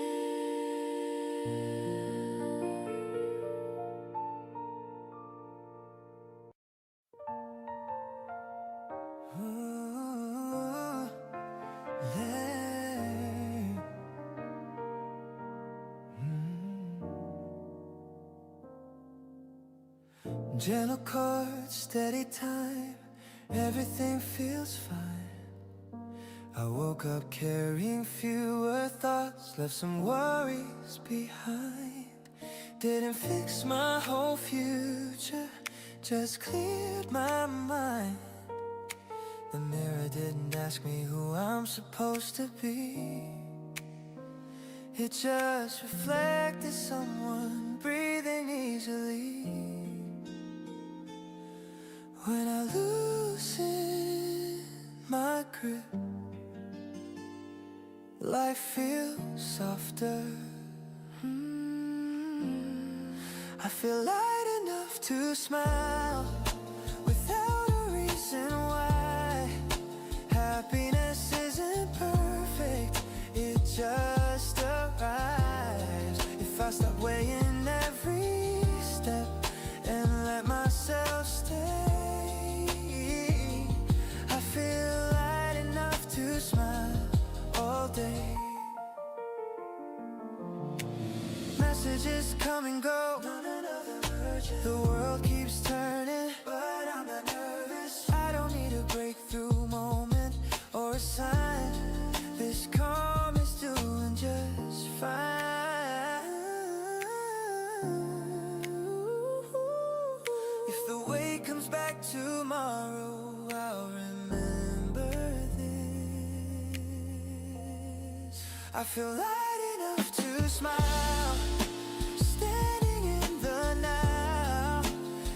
Gentle chords, steady time, everything feels fine. I woke up carrying fewer thoughts, left some worries behind. Didn't fix my whole future, just cleared my mind. The mirror didn't ask me who I'm supposed to be. It just reflected someone breathing easily. When I loosen my grip, life feels softer. I feel light enough to smile without a reason why. Happiness isn't perfect, it just arrives. If I stop weighing every step and let myself stay, I feel light enough to smile all day. Messages come and go, the world keeps turning, but I'm not nervous. I don't need a breakthrough moment or a sign. This calm is doing just fine. If the way comes back tomorrow, I'll remember this. I feel light enough to smile, standing in the now.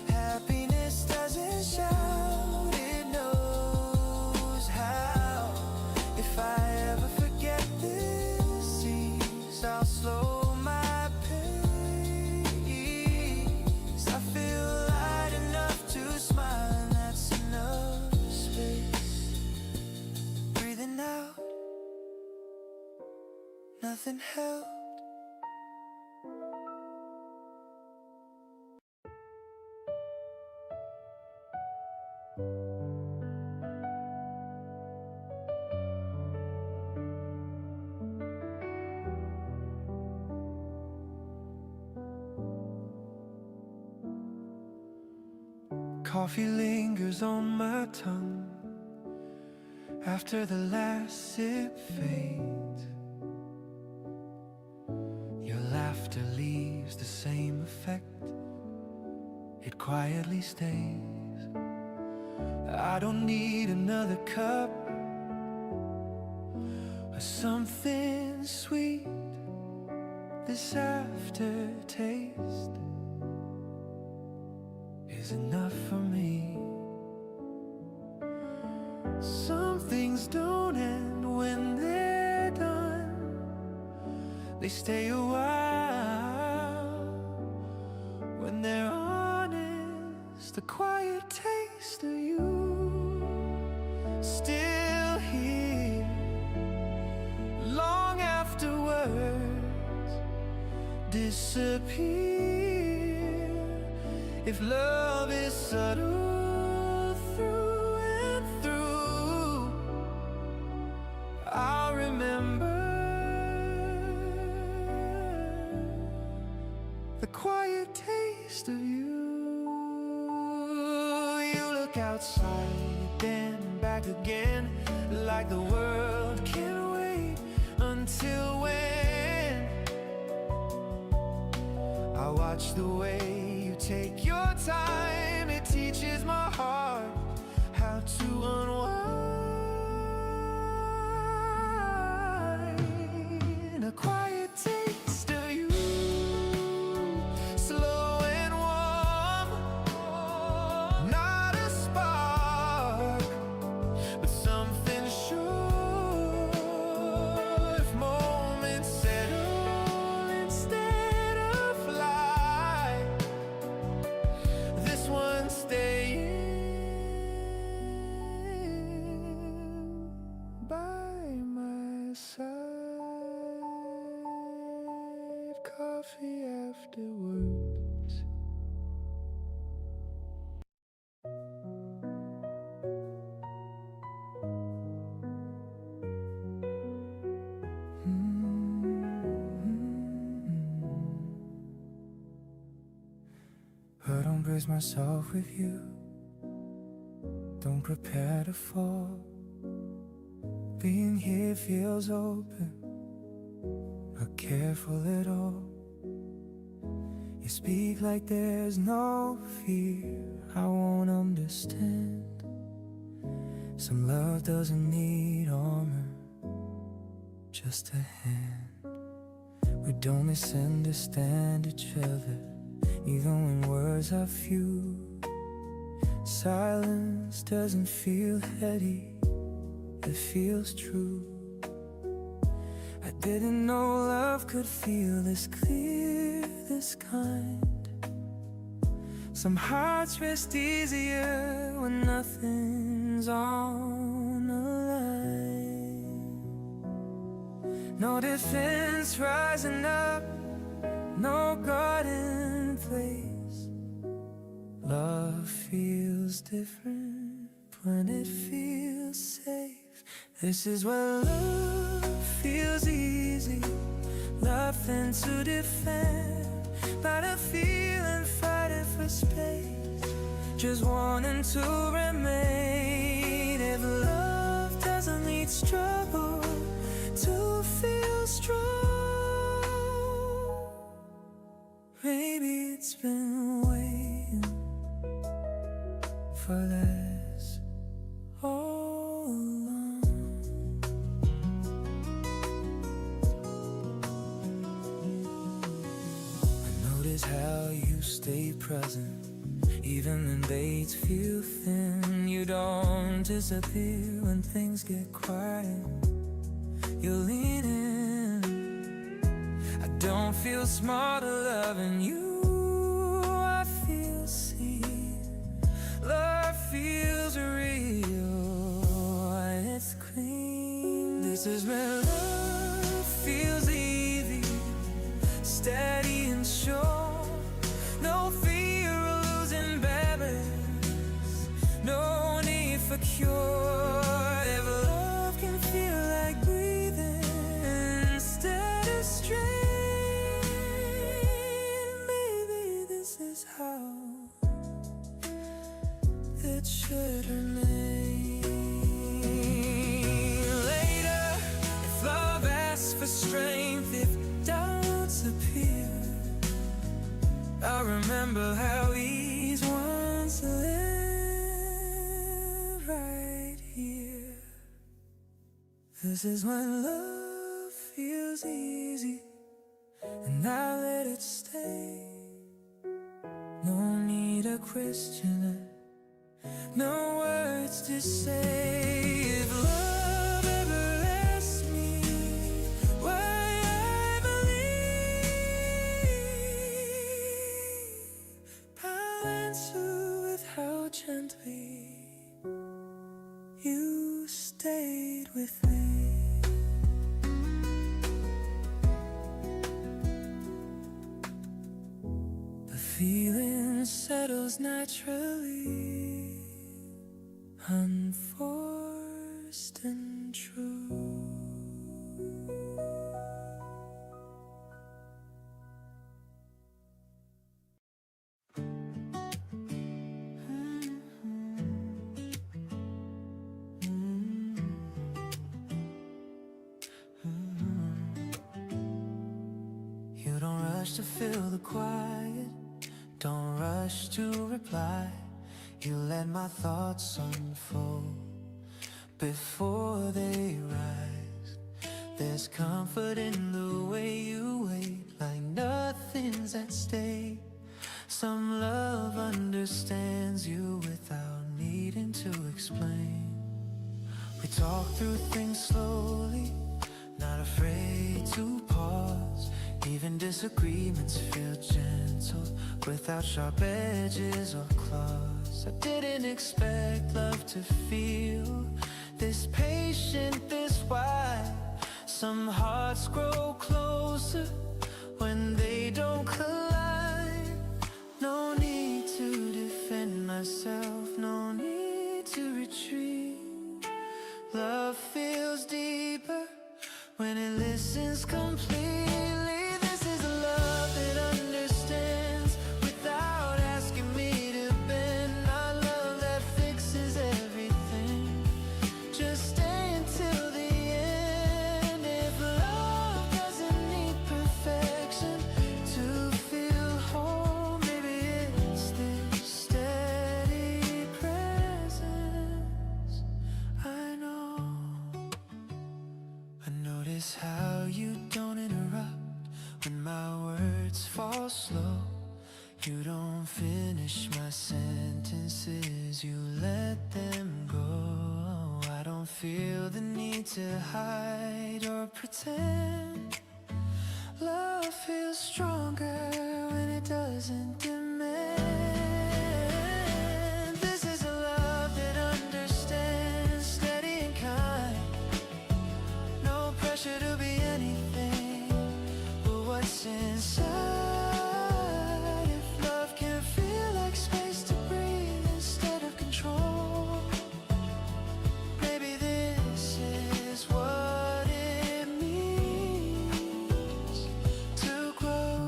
Happiness doesn't shout, it knows how. If I ever forget this seas, I'll slow my pace. I feel light enough to smile, and that's enough space. Breathing out, nothing held. Coffee lingers on my tongue after the last sip fades. Your laughter leaves the same effect. It quietly stays. I don't need another cup or something sweet. This aftertaste is enough for me. Some things don't end when they're done. They stay a while when they're honest. The quiet taste of you still here long after words disappear. If love is subtle through and through, I'll remember the quiet taste of you. You look outside, then back again, like the world can wait until when. I watch the way you take your time. It teaches my heart how to unwind. A quiet taste of you, slow and warm. Not a spark, but something sure. If moments settle instead of fly, this one staying by my side. Coffee afterwards. I don't brace myself with you. Don't prepare to fall. Being here feels open, not careful at all. You speak like there's no fear. I won't understand. Some love doesn't need armor, just a hand. We don't misunderstand each other, even when words are few. Silence doesn't feel heady, it feels true. I didn't know love could feel this clear, this kind. Some hearts rest easier when nothing's on the line. No defense rising up, no garden place. Love feels different when it feels safe. This is where love feels easy, nothing to defend, but a feeling fighting for space, just wanting to remain. If love doesn't need struggle to feel strong, maybe it's been waiting for this all along. I notice how you stay present, even when dates feel thin. You don't disappear when things get quiet. You lean in. I don't feel smarter loving you, I feel seen. Love feels real and it's clean. This is where love feels easy, steady and sure. No fear of losing balance, no need for cure. If love can feel like breathing instead of strain, maybe this is how it should remain. Later, if love asks for strength, if doubts appear, remember how we once lived right here. This is when love feels easy, and I let it stay. No need to question it, no words to say. If love ever asks me why I believe, I'll answer with how gently you stayed with me. The feeling settles naturally, unforced and true. You don't rush to fill the quiet, don't rush to reply. You let my thoughts unfold before they rise. There's comfort in the way you wait, like nothing's at stake. Some love understands you without needing to explain. We talk through things slowly, not afraid to pause. Even disagreements feel gentle, without sharp edges or claws. I didn't expect love to feel this patient, this wide. Some hearts grow closer when they don't collide. No need to defend myself, no need to retreat. Love feels deeper when it listens completely. How you don't interrupt when my words fall slow. You don't finish my sentences, you let them go. I don't feel the need to hide or pretend. Love feels stronger when it doesn't demand. This is a love that understands, steady and kind. No pressure to be anything but what's inside. If love can feel like space to breathe instead of control, maybe this is what it means to grow.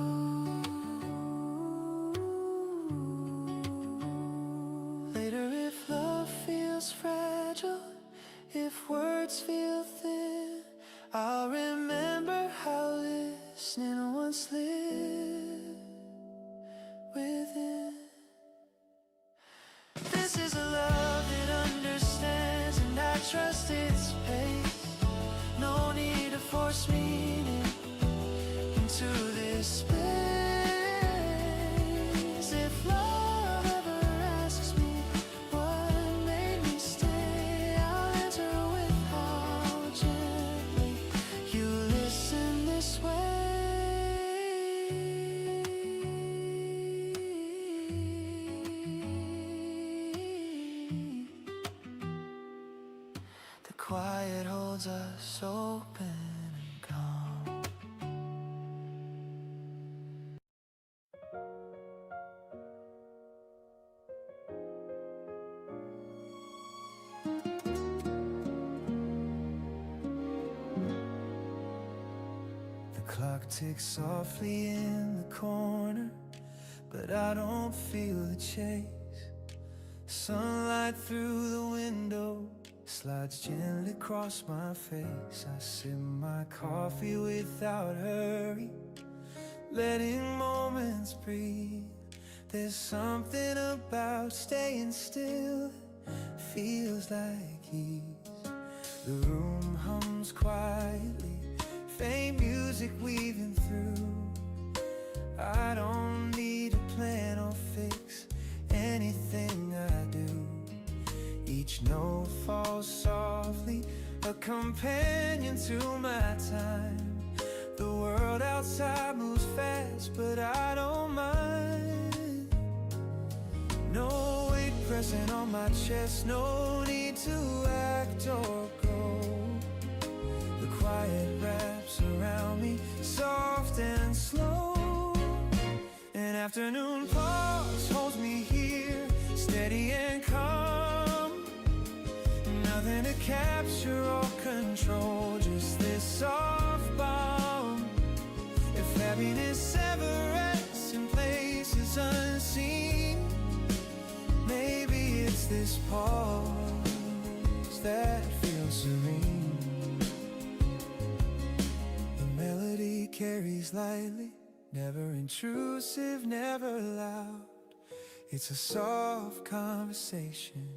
Later, if love feels fragile, if words feel thin, I'll remember how listening once lived within. This is a love that understands, and I trust its pace. No need to force meaning into this space. If love ever asks me what made me stay, I'll answer with how gently you listen this way. The quiet holds us open and calm. The clock ticks softly in the corner, but I don't feel the chase. Sunlight through the window slides gently across my face. I sip my coffee without hurry, letting moments breathe There's something about staying still, feels like ease. The room hums quietly, faint music weaving through. I don't need a plan or fix anything I do. Each note falls softly, a companion to my time. The world outside moves fast, but I don't mind. No weight pressing on my chest, no need to act or go. The quiet wraps around me, soft and slow. An afternoon pause holds me here, steady and calm. Nothing to capture or control, just this soft balm. If happiness ever rests in places unseen, maybe it's this pause that feels serene. The melody carries lightly, never intrusive, never loud. It's a soft conversation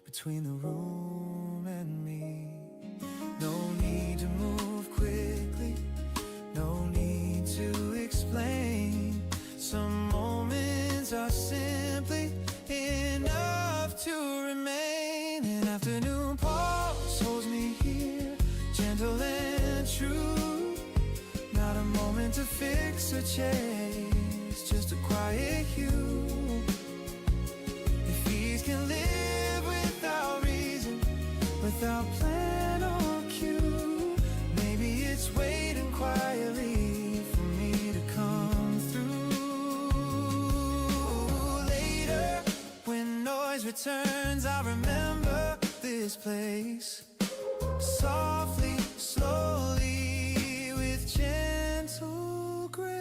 between the room and me. No need to move quickly, no need to explain. Some moments are simply enough to remain. An afternoon pause holds me here, gentle and true. Not a moment to fix or chase, just a quiet hue. If ease can live without reason, without plan or cue, maybe it's waiting quietly for me to come through. Later, when noise returns, I'll remember this place. Softly, slowly, with gentle grace.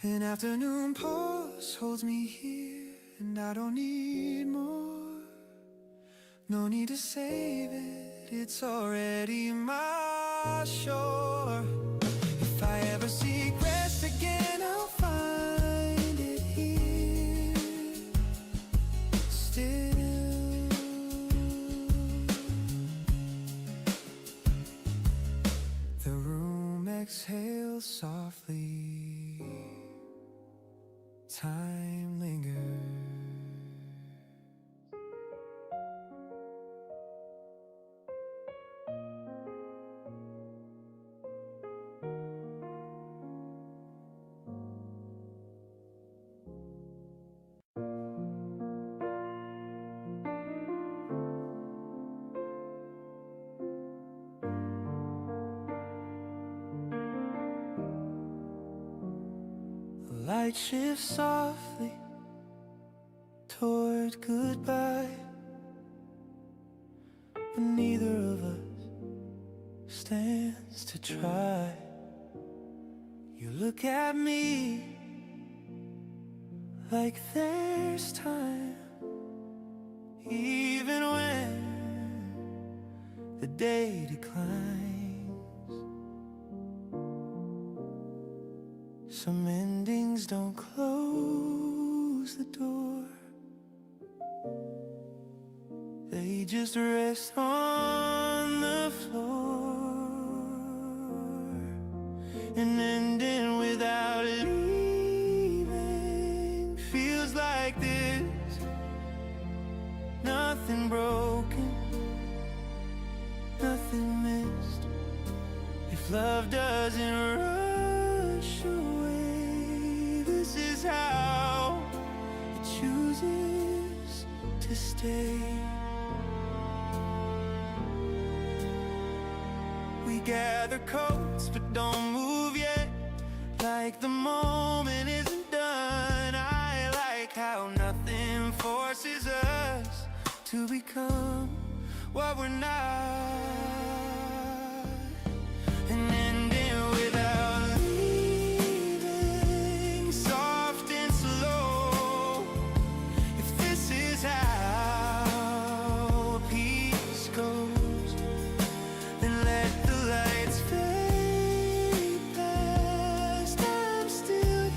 An afternoon pause holds me here, and I don't need more. No need to save it, it's already my shore. If I ever seek rest again, I'll find it here, still. The room exhales softly, time lingers. The light shifts softly toward goodbye, but neither of us stands to try. You look at me like there's time, even when the day declines. Some endings don't close the door, they just rest on the floor. An ending without leaving feels like this. Nothing broken, nothing missed. If love doesn't rush away, this is how it chooses to stay. We gather coats but don't move yet, like the moment isn't done. I like how nothing forces us to become what we're not. An ending without leaving, soft and slow. If this is how peace goes, then let the lights fade past. I'm still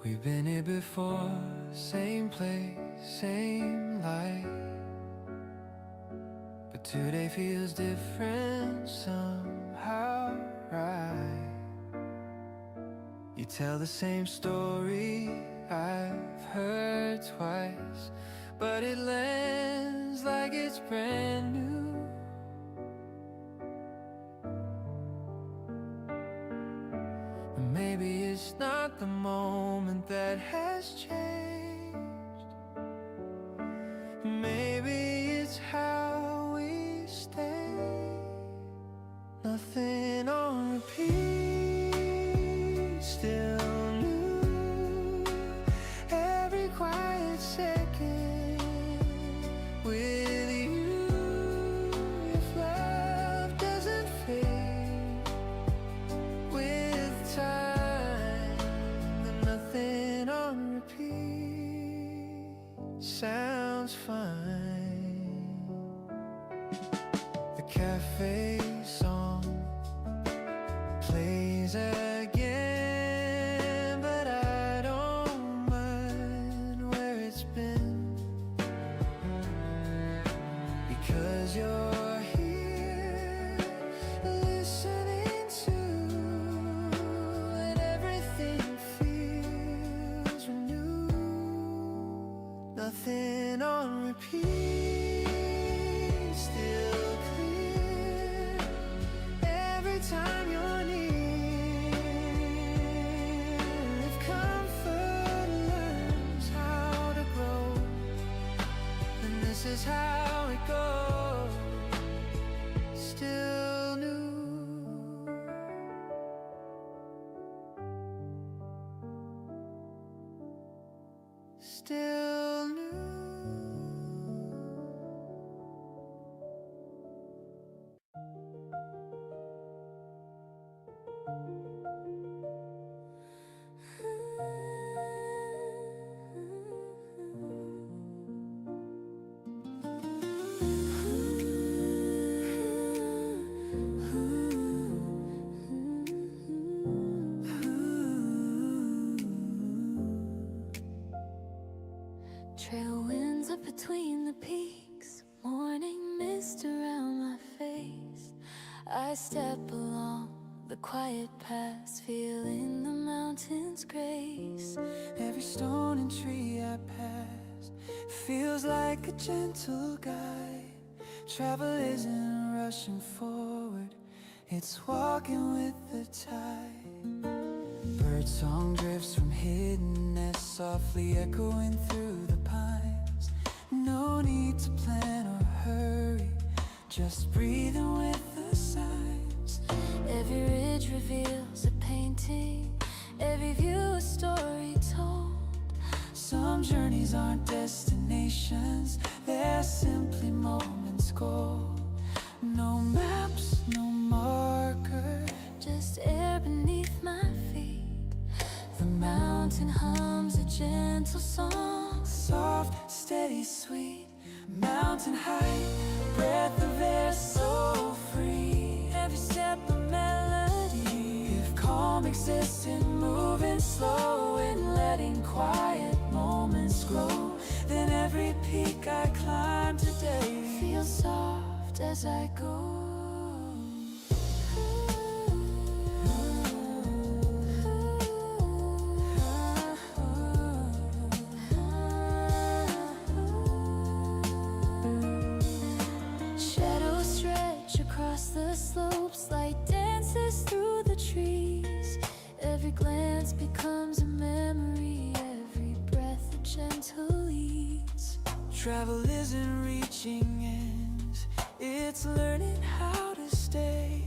We've been here before, same place, same light. But today feels different somehow, right? You tell the same story I've heard twice, but it lands like it's brand new. Maybe it's not the moment that has changed. Maybe it's how we stay. Nothing on repeat, still new. Every quiet second with you. If love doesn't fade with time, then nothing on repeat sounds fine. The cafe song plays again, but I don't mind where it's been, because you're here listening to, and everything feels renewed. Nothing on repeat, still clear every time you're near. If comfort learns how to grow, then this is how it goes. Still new. Still new. Trail winds up between the peaks, morning mist around my face. I step along the quiet paths, feeling the mountain's grace. Every stone and tree I pass feels like a gentle guide. Travel isn't rushing forward, it's walking with the tide. Birdsong drifts from hidden nests, softly echoing through the pines. No need to plan or hurry, just breathing with the signs. Every ridge reveals a painting, every view a story told. Some journeys aren't destinations, they're simply moments gold. No maps, no marker, Just air beneath my feet. the Mountain hums a gentle song. soft, steady, sweet. Mountain height, breath of air so free. Every step a melody. If calm exists in moving slow and letting quiet moments grow, then every peak I climb today Feel soft as I go. Shadows stretch across the slopes, light dances through the trees. Every glance becomes a memory, every breath a gentle ease. Travel isn't reaching ends, it's learning how to stay.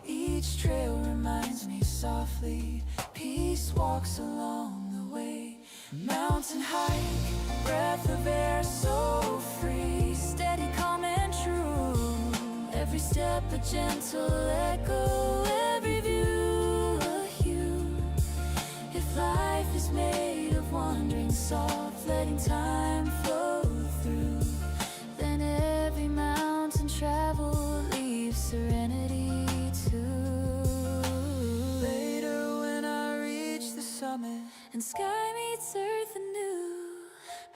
Each trail reminds me softly, peace walks along the way. Mountain hike, breath of air so free. Steady, calm and true. Every step a gentle echo, every view a hue. If life is made of wandering soft, letting time flow through, then every mountain travel leaves serenity too. Later when I reach the summit, and sky meets earth anew.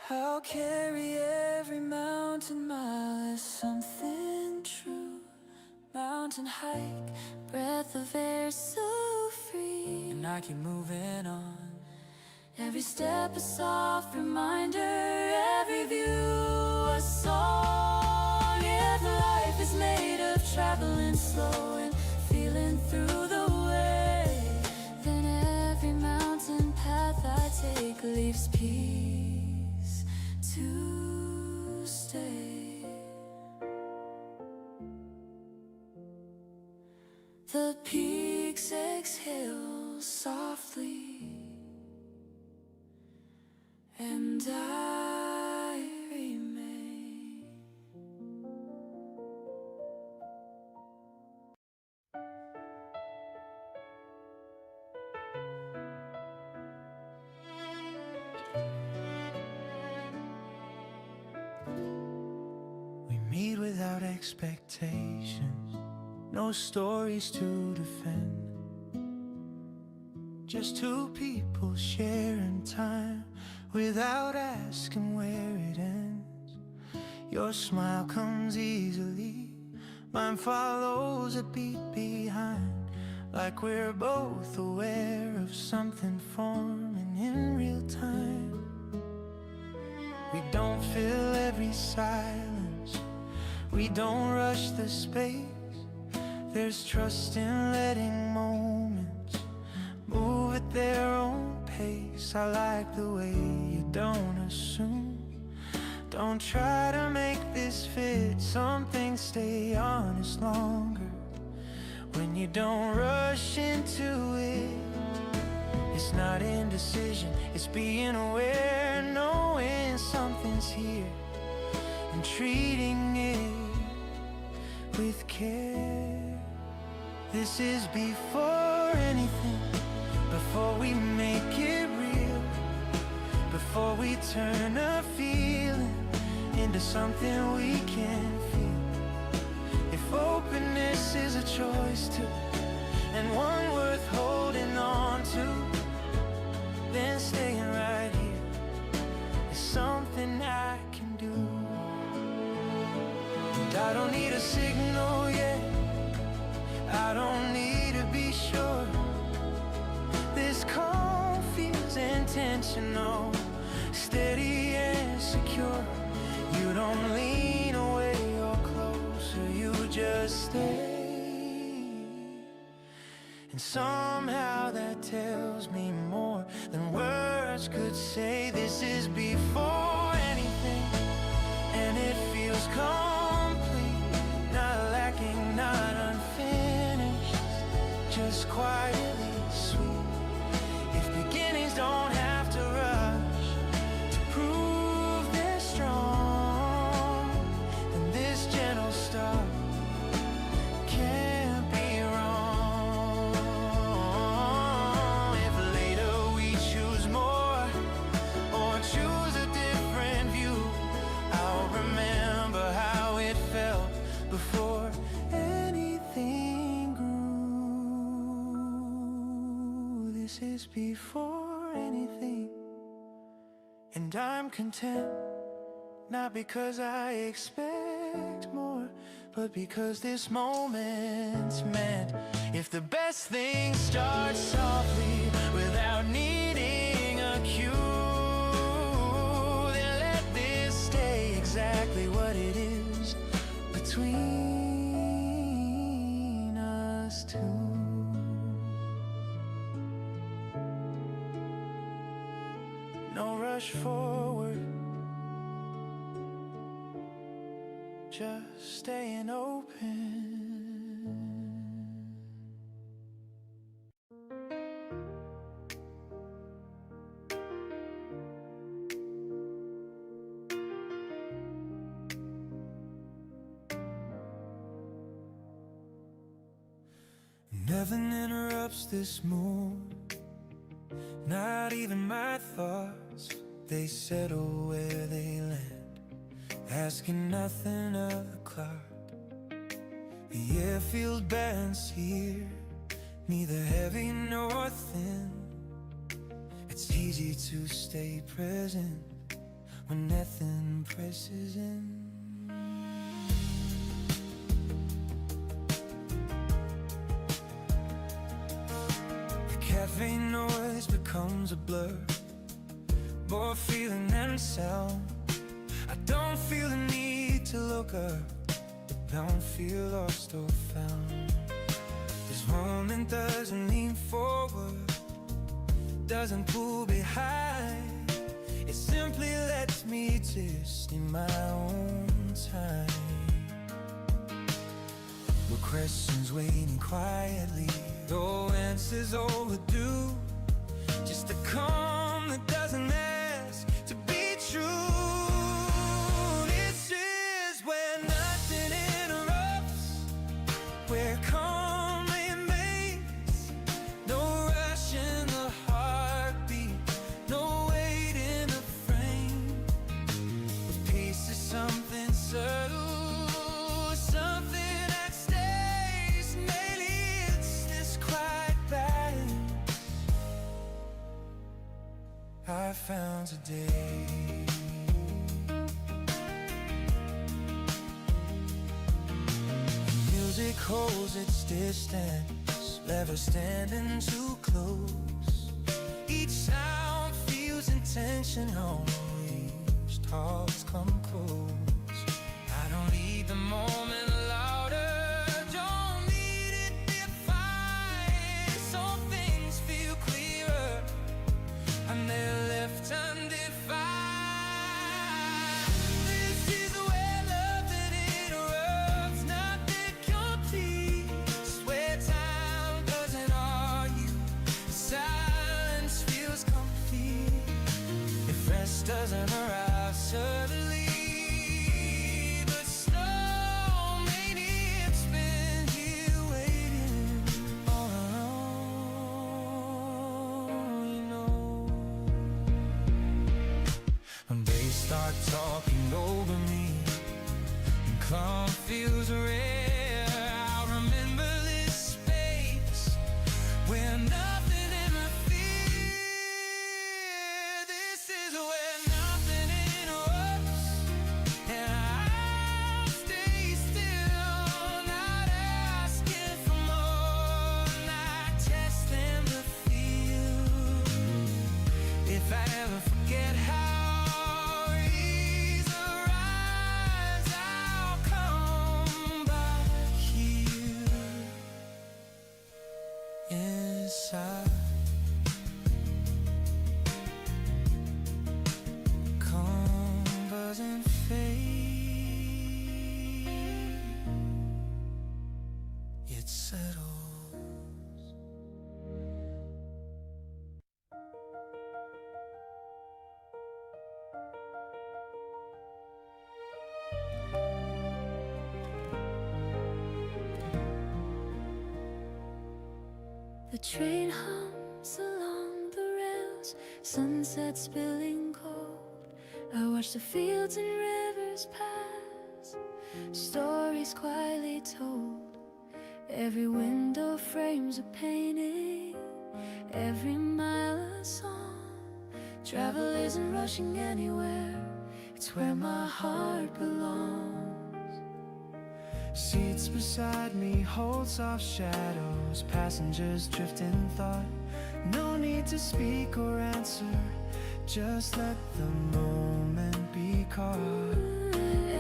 I'll carry every mountain mile as something true. Mountain hike, breath of air so free, And I keep moving on. every step a soft reminder, every view a song. If life is made of traveling slow and feeling through the way, then every mountain path I take leaves peace to stay. The peaks exhale softly, and I remain. We meet without expectations, no stories to defend. Just two people sharing time without asking where it ends. Your smile comes easily, mine follows a beat behind, like we're both aware of something forming in real time. We don't fill every silence, we don't rush the space. There's trust in letting moments move at their own pace. I like the way you don't assume, don't try to make this fit. Some things stay honest longer when you don't rush into it. It's not indecision, it's being aware, knowing something's here and treating it with care. This is before anything, before we make it real, before we turn a feeling into something we can feel. If openness is a choice too, and one worth holding on to, then staying right here is something I can do. And I don't need a signal yet, I don't need to be sure. This call feels intentional, steady and secure. You don't lean away or closer, you just stay. And somehow that tells me more than words could say. This is before anything, and it feels complete, not lacking, not unfinished, just quietly sweet. If beginnings don't have to rush to prove they're strong, then this gentle start can't be wrong. If later we choose more or choose a different view, I'll remember how it felt before anything grew. This is before anything, and I'm content, not because I expect more, but because this moment's meant. If the best thing starts softly without needing a cue, then let this stay exactly what it is between us two. No rush forward, just staying open. Nothing interrupts this mood, not even my thoughts. They settle where they land, asking nothing of the cloud. The air feels balanced here, neither heavy nor thin, It's easy to stay present when nothing presses in. The cafe noise becomes a blur, more feeling than sound. I don't feel the need to look up, don't feel lost or found. This moment doesn't lean forward, doesn't pull behind. It simply lets me exist in my own time. With questions waiting quietly, though answers overdue. Just a calm that doesn't ask to be true. This is where nothing interrupts, where calm remains. No rush in the heartbeat, no weight in the frame. But peace is something subtle, something that stays. Maybe it's this quiet balance I found today. Music holds its distance, never standing too close. Each sound feels intentional, each thoughts come close. I don't need the moment louder, don't need it defined. So things feel clearer, and they're left undefined. This is where love that interrupts, not that completes. Where time doesn't argue, silence feels complete. If rest doesn't arrive suddenly, but slow, maybe it's been here waiting all along, you know. When they start talking over me and calm feels rare, I'll remember this space where nothing interferes. This is where nothing interrupts, and I'll stay still, not asking for more, not testing the field. If I ever forget how these arise, I'll come back here inside. Calm doesn't fade, it settles. The train hums along the rails, sunset spilling gold. I watch the fields and rivers pass, stories quietly told. Every window frames a painting, every mile a song. Travel isn't rushing anywhere, it's where my heart belongs. Seats beside me hold soft shadows, passengers drift in thought. No need to speak or answer, just let the moment be caught.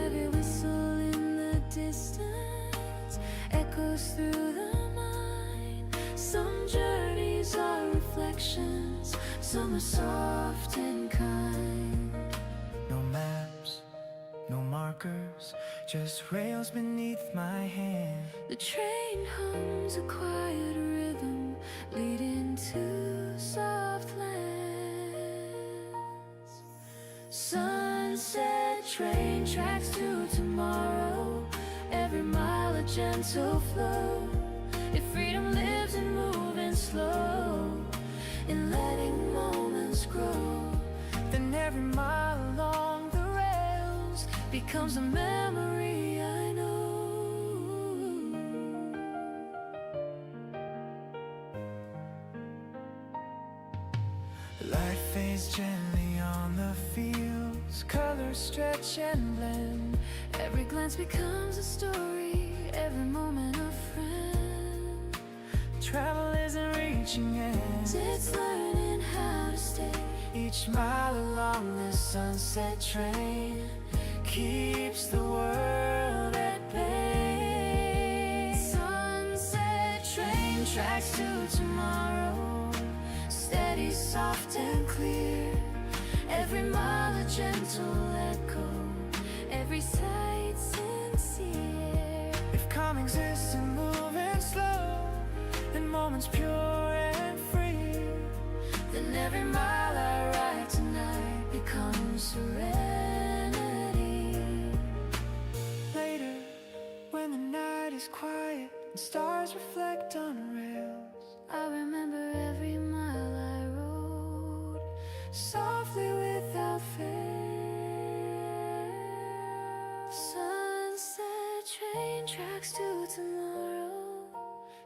Every whistle in the distance echoes through the mind. Some journeys are reflections, some are soft and kind. No maps, no markers, just rails beneath my hand. The train hums a quiet rhythm, leading to soft lands. Sunset train tracks to tomorrow, every mile a gentle flow. If freedom lives in moving slow, in letting moments grow, Then every mile along the rails becomes a memory I know. like lays gently on the fields, colors stretch and blend. Every glance becomes a story, every moment a friend. Travel isn't reaching ends, It's learning how to stay. each mile along the sunset train keeps the world at bay. Sunset train tracks to tomorrow, steady, soft and clear. Every mile a gentle echo, every sight sincere. If calm exists in moving slow, in moments pure and free, Then every mile I ride tonight becomes serenity. later, when the night is quiet and stars reflect on rails, I remember every mile I rode, softly without fail. Sunset train tracks to tomorrow,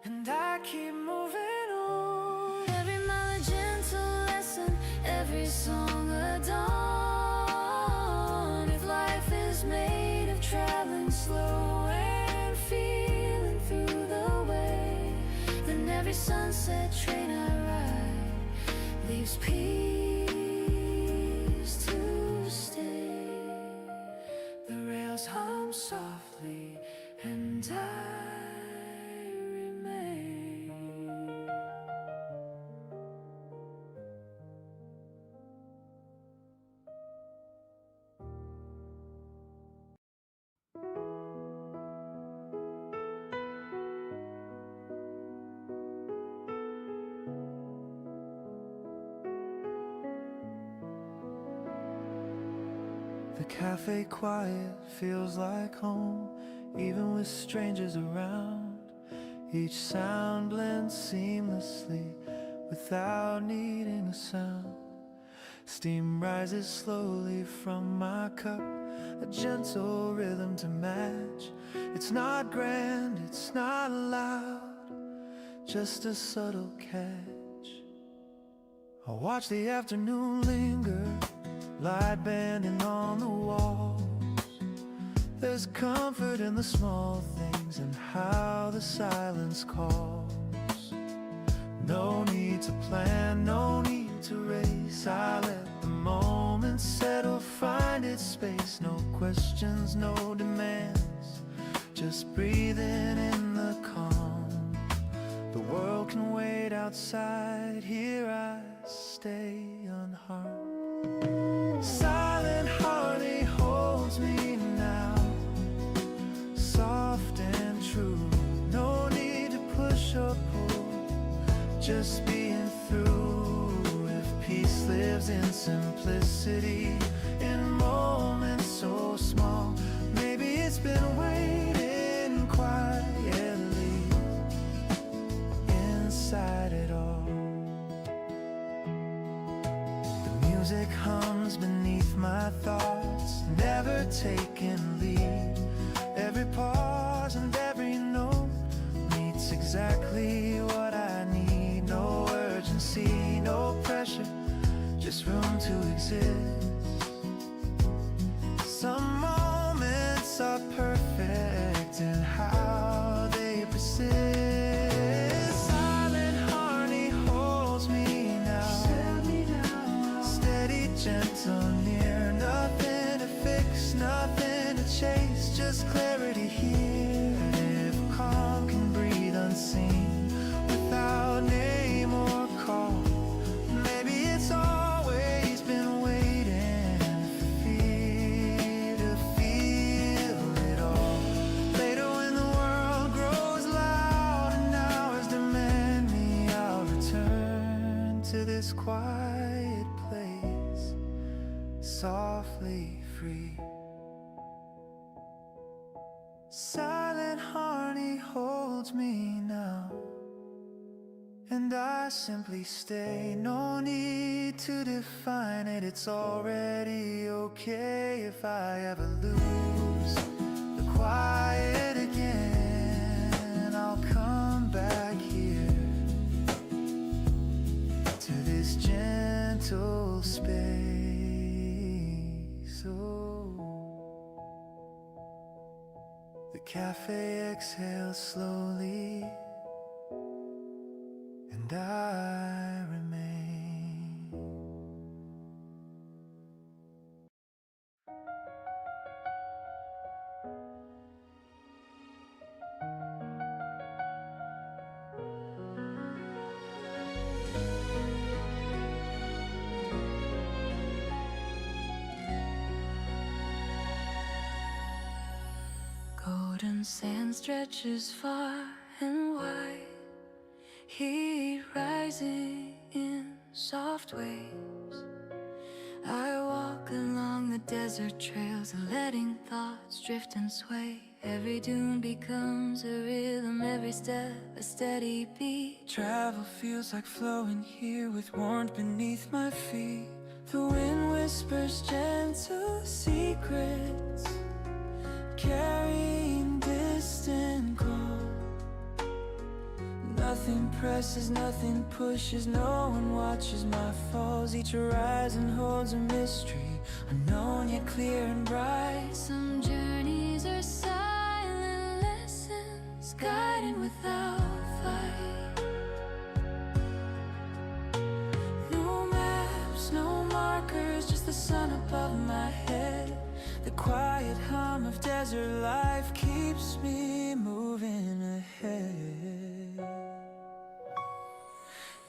and I keep moving on. every mile a gentle lesson, every song a dawn. If life is made of traveling slow and feeling through the way, then every sunset train I ride leaves peace to stay. The rails hum softly, and I remain. The cafe quiet feels like home, even with strangers around. Each sound blends seamlessly without needing a sound. Steam rises slowly from my cup, a gentle rhythm to match. It's not grand, it's not loud, just a subtle catch. I watch the afternoon linger, light bending on the walls. There's comfort in the small things and how the silence calls. No need to plan, no need to race. I let the moment settle, find its space. No questions, no demands, just breathing in the calm. The world can wait outside, here I stay unharmed. Silent harmony holds me now, soft and true. No need to push or pull, just being through. If peace lives in simplicity, in moments so small, maybe it's been waiting quietly inside it all. Music hums beneath my thoughts, never taking lead. Every pause and every note meets exactly what I need. No urgency, no pressure, just room to exist. Some moments are perfect in how they persist. Silent harmony holds me now, steady, gentle, near. Nothing to fix, nothing to chase, just clarity here. If calm can breathe unseen, without name or call, maybe it's always been waiting for fear to feel it all. Later when the world grows loud and hours demand me, I'll return to this quiet place, softly free. Silent harmony holds me now, and I simply stay. No need to define it, it's already okay. If I ever lose the quiet again, I'll come back here to this gentle little space. Oh, the cafe exhales slowly, and I remain. Golden sand stretches far and wide, heat rising in soft waves. I walk along the desert trails, letting thoughts drift and sway. Every dune becomes a rhythm, every step a steady beat. Travel feels like flowing here with warmth beneath my feet. The wind whispers gentle secrets, carrying distant gold. Nothing presses, nothing pushes, no one watches my falls. Each horizon holds a mystery, unknown yet clear and bright. Some journeys are silent lessons, guiding without fight. No maps, no markers, just the sun above my head. The quiet hum of desert life keeps me moving ahead.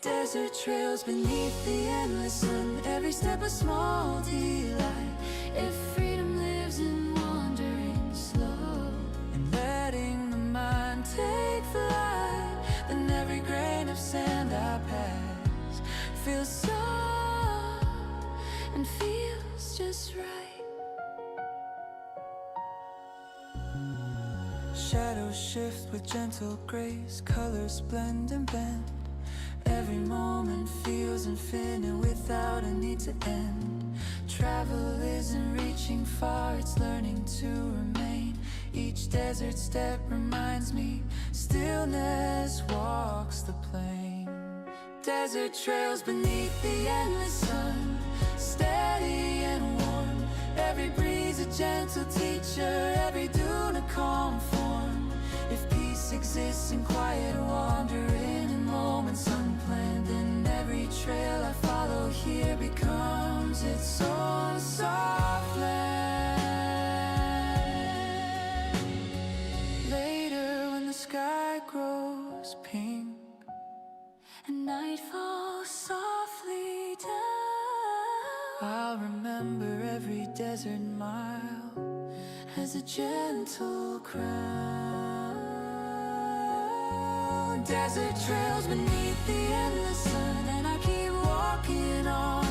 Desert trails beneath the endless sun, every step a small delight. If freedom lives in wandering slow and letting the mind take flight, then every grain of sand I pass feels soft and feels just right. Shadows shift with gentle grace, colors blend and bend. Every moment feels infinite without a need to end. Travel isn't reaching far, it's learning to remain. Each desert step reminds me, stillness walks the plain. Desert trails beneath the endless sun, steady and warm. Every breeze a gentle teacher, every dune a calm form. If peace exists in quiet wandering, in moments unplanned, then every trail I follow here becomes its own soft land. Later when the sky grows pink And night falls softly down, I'll remember every desert mile as a gentle crown. Desert trails beneath the endless sun, and I keep walking on.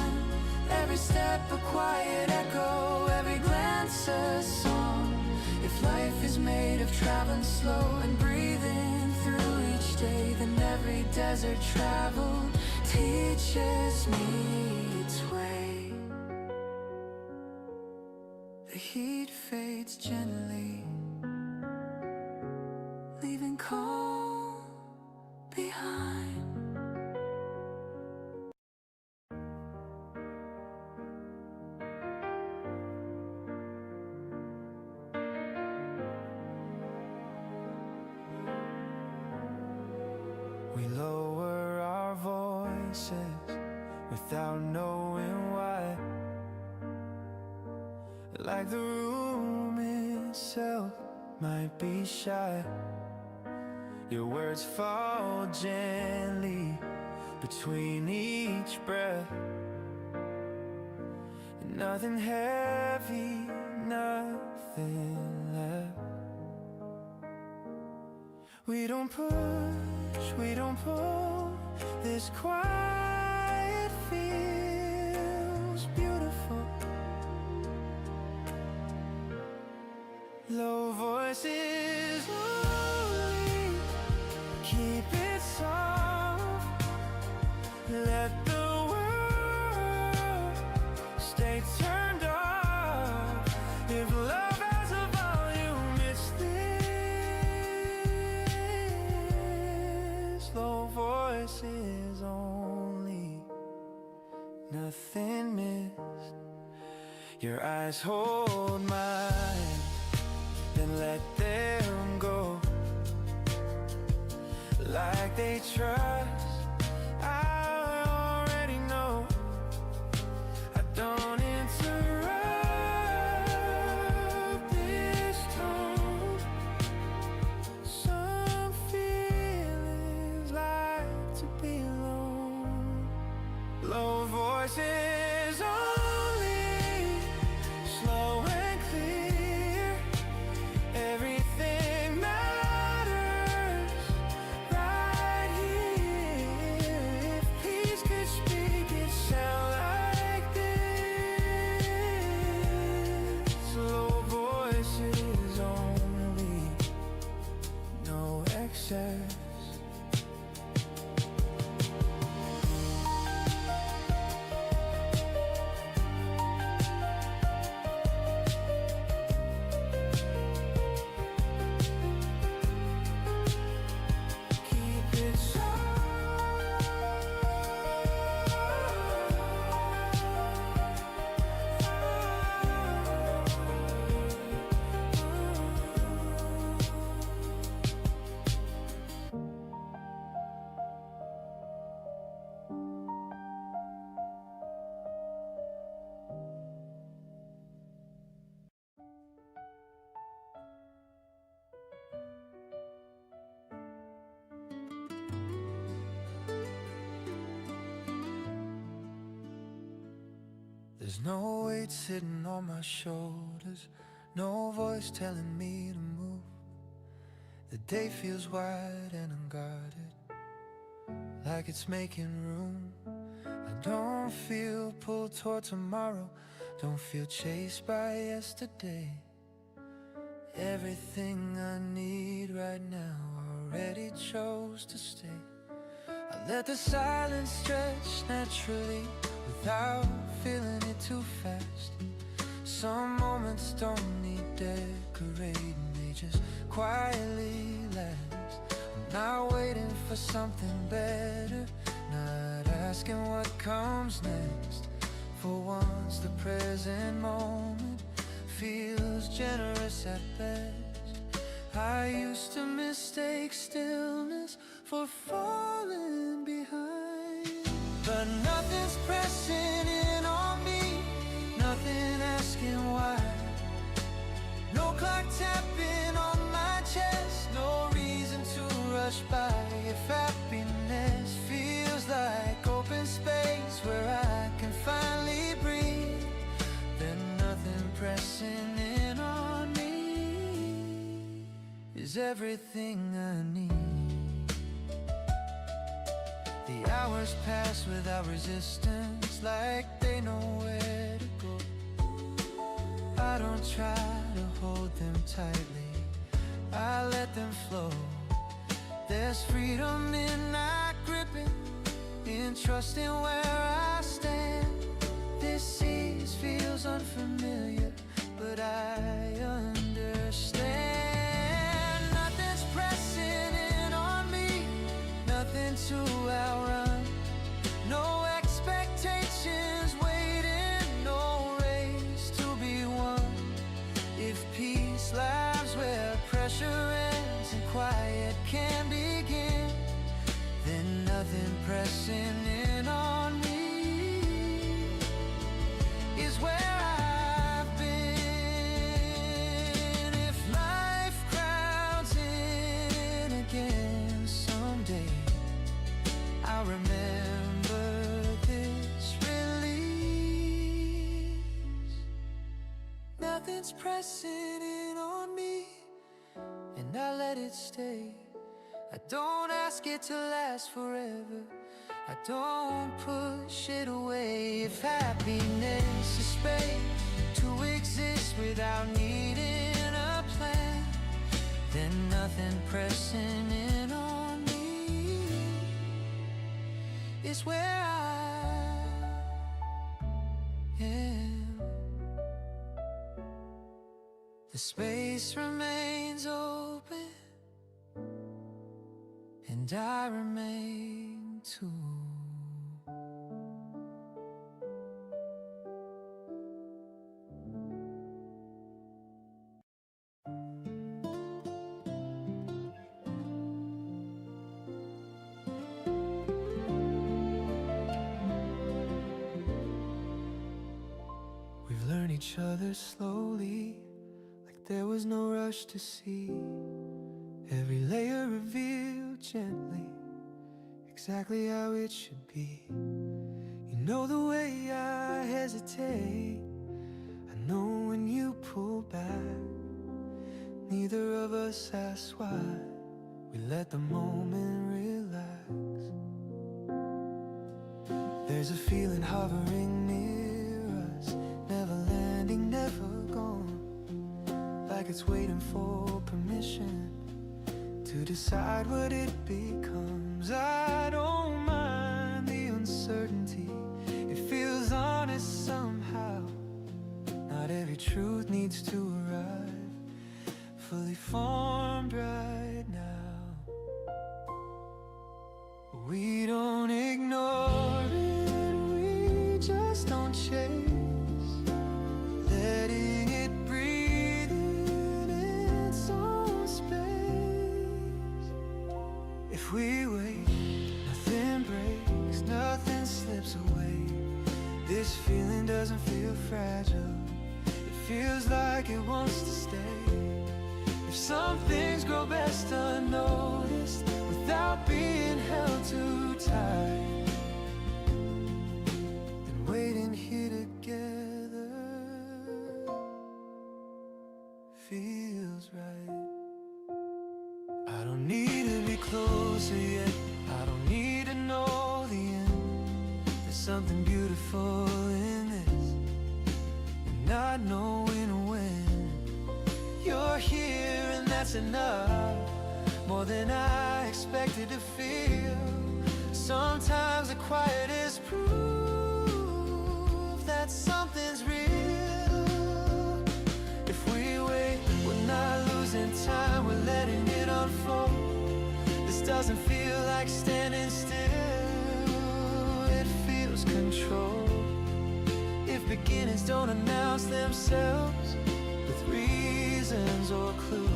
Every step a quiet echo, every glance a song. If life is made of traveling slow and breathing through each day, then every desert travel teaches me its way. The heat fades gently, leaving calm behind. We lower our voices without knowing why, like the room itself might be shy. Your words fall gently between each breath, and nothing heavy, nothing left. We don't push, we don't pull, this quiet feels beautiful. Low voices only, keep it soft. Let the world stay turned off. If love has a volume, it's this. Low voices only. nothing missed. Your eyes hold mine, then let them go. Like they trust, I already know. I don't interrupt this tone. Some feelings like to be alone. Low voices only, slow and clear. Everything matters right here. If peace could speak, it sound like this. Low voices only, no excess. Keep it There's no weight sitting on my shoulders, no voice telling me to move. The day feels wide and unguarded, like it's making room. I don't feel pulled toward tomorrow, don't feel chased by yesterday. Everything I need right now already chose to stay. I let the silence stretch naturally without feeling it too fast. Some moments don't need decorating, they just quietly last. I'm not waiting for something better, not asking what comes next. For once the present moment feels generous at best. I used to mistake stillness for falling behind, but nothing's pressing in on me, nothing asking why. No clock tapping on my chest, no reason to rush by. If happiness feels like open space where I can finally breathe, then nothing pressing in on me is everything I need. The hours pass without resistance, like they know where to go. I don't try to hold them tightly, I let them flow. There's freedom in not gripping, in trusting where I stand. This seas feels unfamiliar, but I understand. Nothing's pressing in on me, nothing to outrun, no expectations waiting, no race to be won. If peace lies where pressure ends and quiet can begin, then nothing pressing in on me is where I've been. If life crowds in again someday, I'll remember this release. Nothing's pressing in on me, and I let it stay. I don't ask it to last forever, I don't push it away. If happiness is space to exist without needing a plan, then nothing pressing in on me is where I am. The space remains open, and I remain too. We've learned each other slowly, like there was no rush to see. Every layer revealed gently, exactly how it should be. You know the way I hesitate, I know when you pull back. Neither of us asks why, we let the moment relax. There's a feeling hovering near us, never landing, never gone, like it's waiting for permission to decide what it becomes. I don't mind the uncertainty, it feels honest somehow. Not every truth needs to arrive fully formed right now. We don't ignore it, we just don't chase, letting it breathe in its own space. If we wait, nothing breaks, nothing slips away. This feeling doesn't feel fragile, it feels like it wants to stay. If some things grow best unnoticed, without being held too tight, then waiting here together feels right. I don't need to be closer yet, I don't need to know the end. There's something beautiful in this, and not knowing when. You're here and that's enough, more than I expected to feel. Sometimes the quiet is proof that something's real. If we wait, we're not losing time, we're letting it unfold. This doesn't feel like standing still, it feels controlled. If beginnings don't announce themselves with reasons or clues,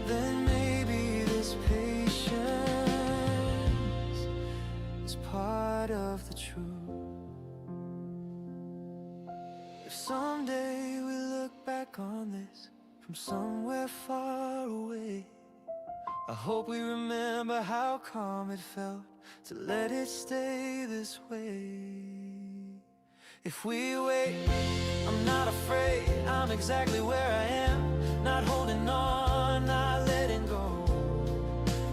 then maybe this patience is part of the truth. If someday we look back on this from somewhere far away, I hope we remember how calm it felt to let it stay this way. If we wait, I'm not afraid, I'm exactly where I am. Not holding on, not letting go,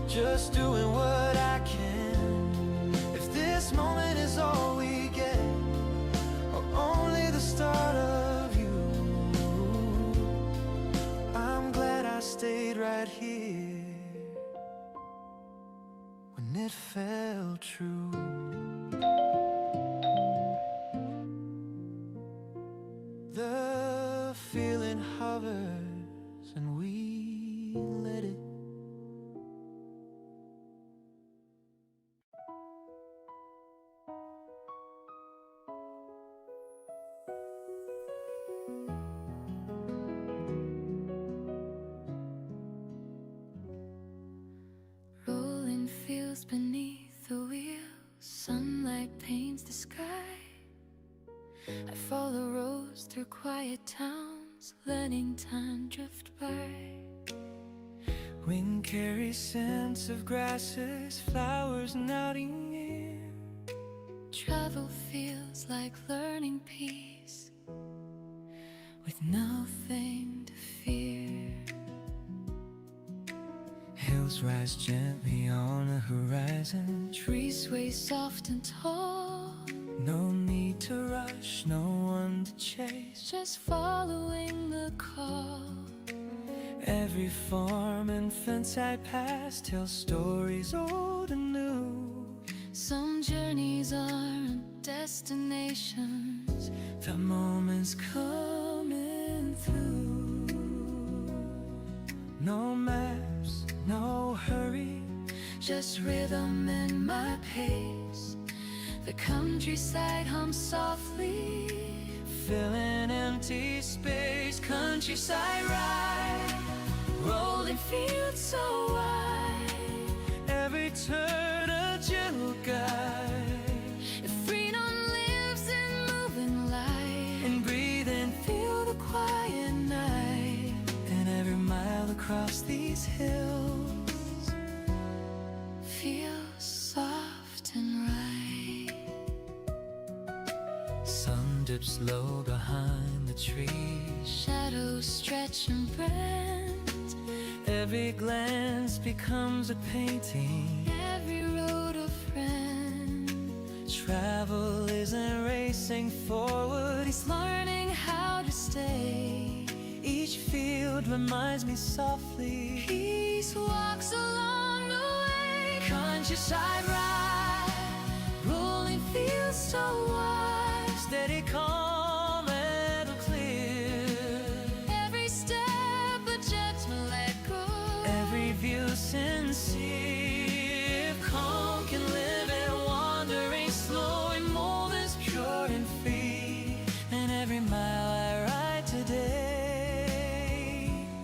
just doing what I can. If this moment is all we get, or only the start of you, I'm glad I stayed right here when it felt true. The feeling hovers and we let it. Rolling fields beneath the wheels, sunlight paints the sky. I follow roads through quiet towns, letting time drift by. Wind carries scents of grasses, flowers nodding near. Travel feels like learning peace with nothing to fear. Hills rise gently on the horizon. Trees sway soft and tall, No need to rush, no one to chase. just following the call. Every farm and fence I pass tells stories old and new. Some journeys aren't destinations, The moment's coming through. No maps, no hurry, just rhythm and my pace. The countryside hums softly, filling empty space. Countryside ride, rolling fields so wide. every turn a gentle guide. If freedom lives in movement, these hills feels soft and right. Sun dips low behind the trees. Shadows stretch and bend. Every glance becomes a painting. Every road a friend. Travel isn't racing forward, He's learning how to stay. each field reminds me softly. Peace walks along the way. Countryside ride, Rolling fields so wide. steady, calm and clear. Every step a gentle echo. Every view sincere. Calm can live and wandering slow in moments pure and free. And every mile I ride today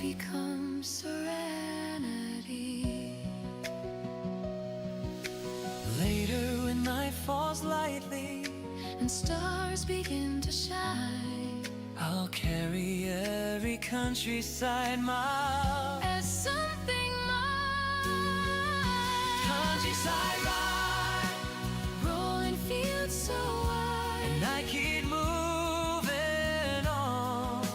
Becomes serenity. later when night falls lightly. And stars begin to shine. I'll carry every countryside mile. As something mine. Countryside ride, Rolling fields so wide. and I keep moving on.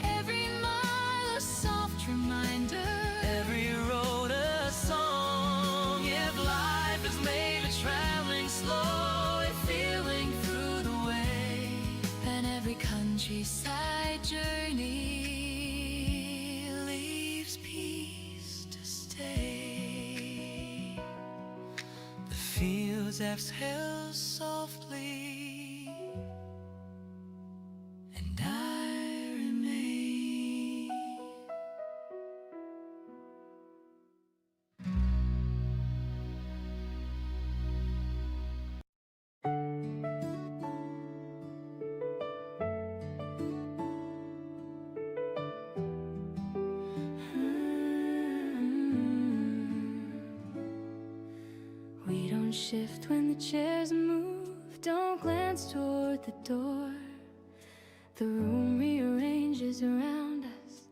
Every mile a soft reminder. Every road a song. If life is made of traveling slow and feeling through the way. And every countryside journey leaves peace to stay. The fields exhale softly, and I remain. We don't shift when the chairs move. Don't glance toward the door. The room rearranges around us,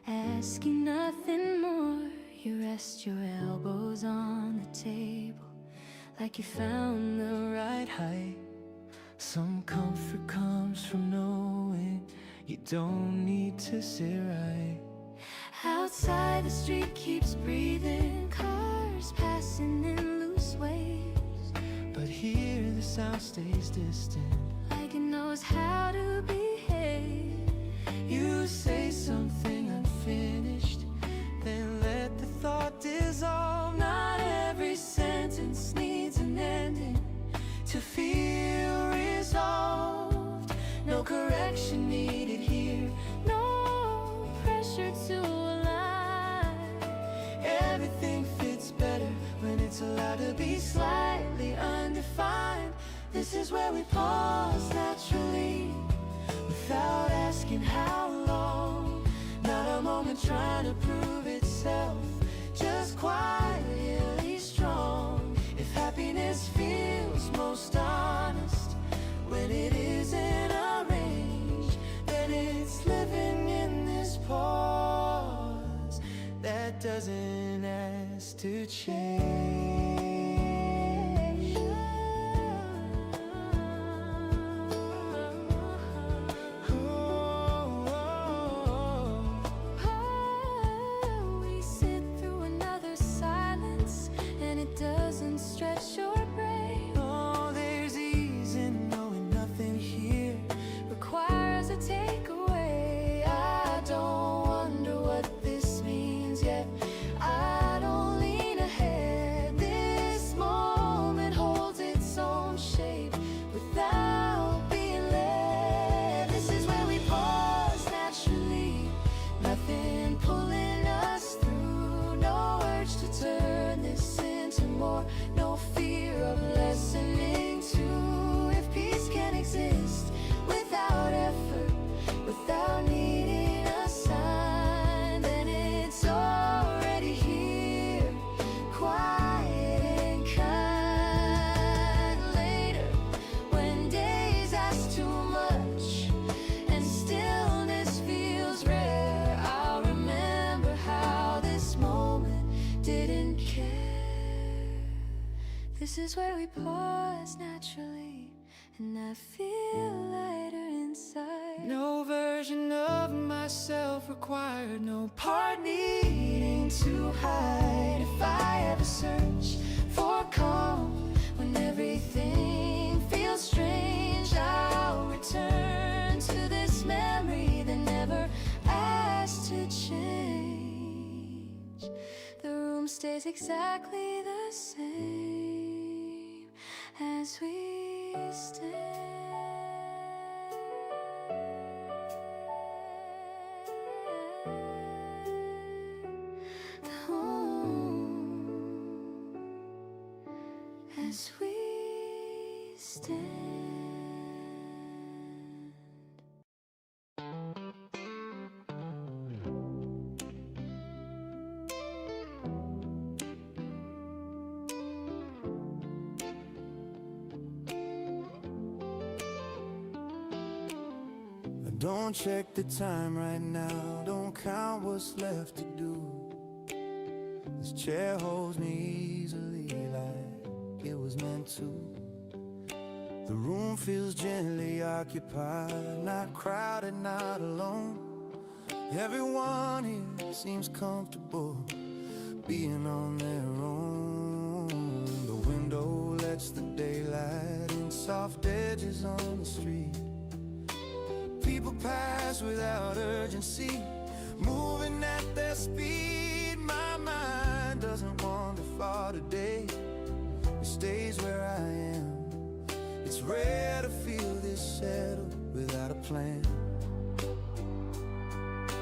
asking nothing more. You rest your elbows on the table like you found the right Height. Some comfort comes from knowing you don't need to sit right. Outside the street keeps breathing, cars passing in loose waves, But here the sound stays distant. like it knows how to behave. You say something unfinished, then let the thought dissolve. Not every sentence needs an ending To feel resolved, no correction needed here, no pressure to align. everything fits better when it's allowed to be Slightly undefined, this is where we pause naturally, without asking how long. not a moment trying to prove itself, just quietly strong. If happiness feels most honest when it isn't arranged, then it's living in this pause that doesn't ask to change. We sit through another silence, and it doesn't stretch your brain. Oh, there's ease in knowing nothing here Requires a takeaway. I don't wonder what this means yet. I don't lean ahead. This moment holds its own shape without being led. This is where we pause naturally. Nothing pulling us through. No urge to turn this into more. No is where we pause naturally, and I feel lighter inside. No version of myself required, no part needing to hide. If I ever search for calm when everything feels strange, I'll return to this memory that never asked to change. The room stays exactly the same as we stand. As we stand. Don't check the time right now, don't count what's left to do. This chair holds me easily like it was meant to. The room feels gently occupied, not crowded, not alone. Everyone here seems comfortable being on their own. The window lets the daylight in, soft edges on the street. People pass without urgency, moving at their speed. My mind doesn't wander far today, it stays where I am. It's rare to feel this settled without a plan.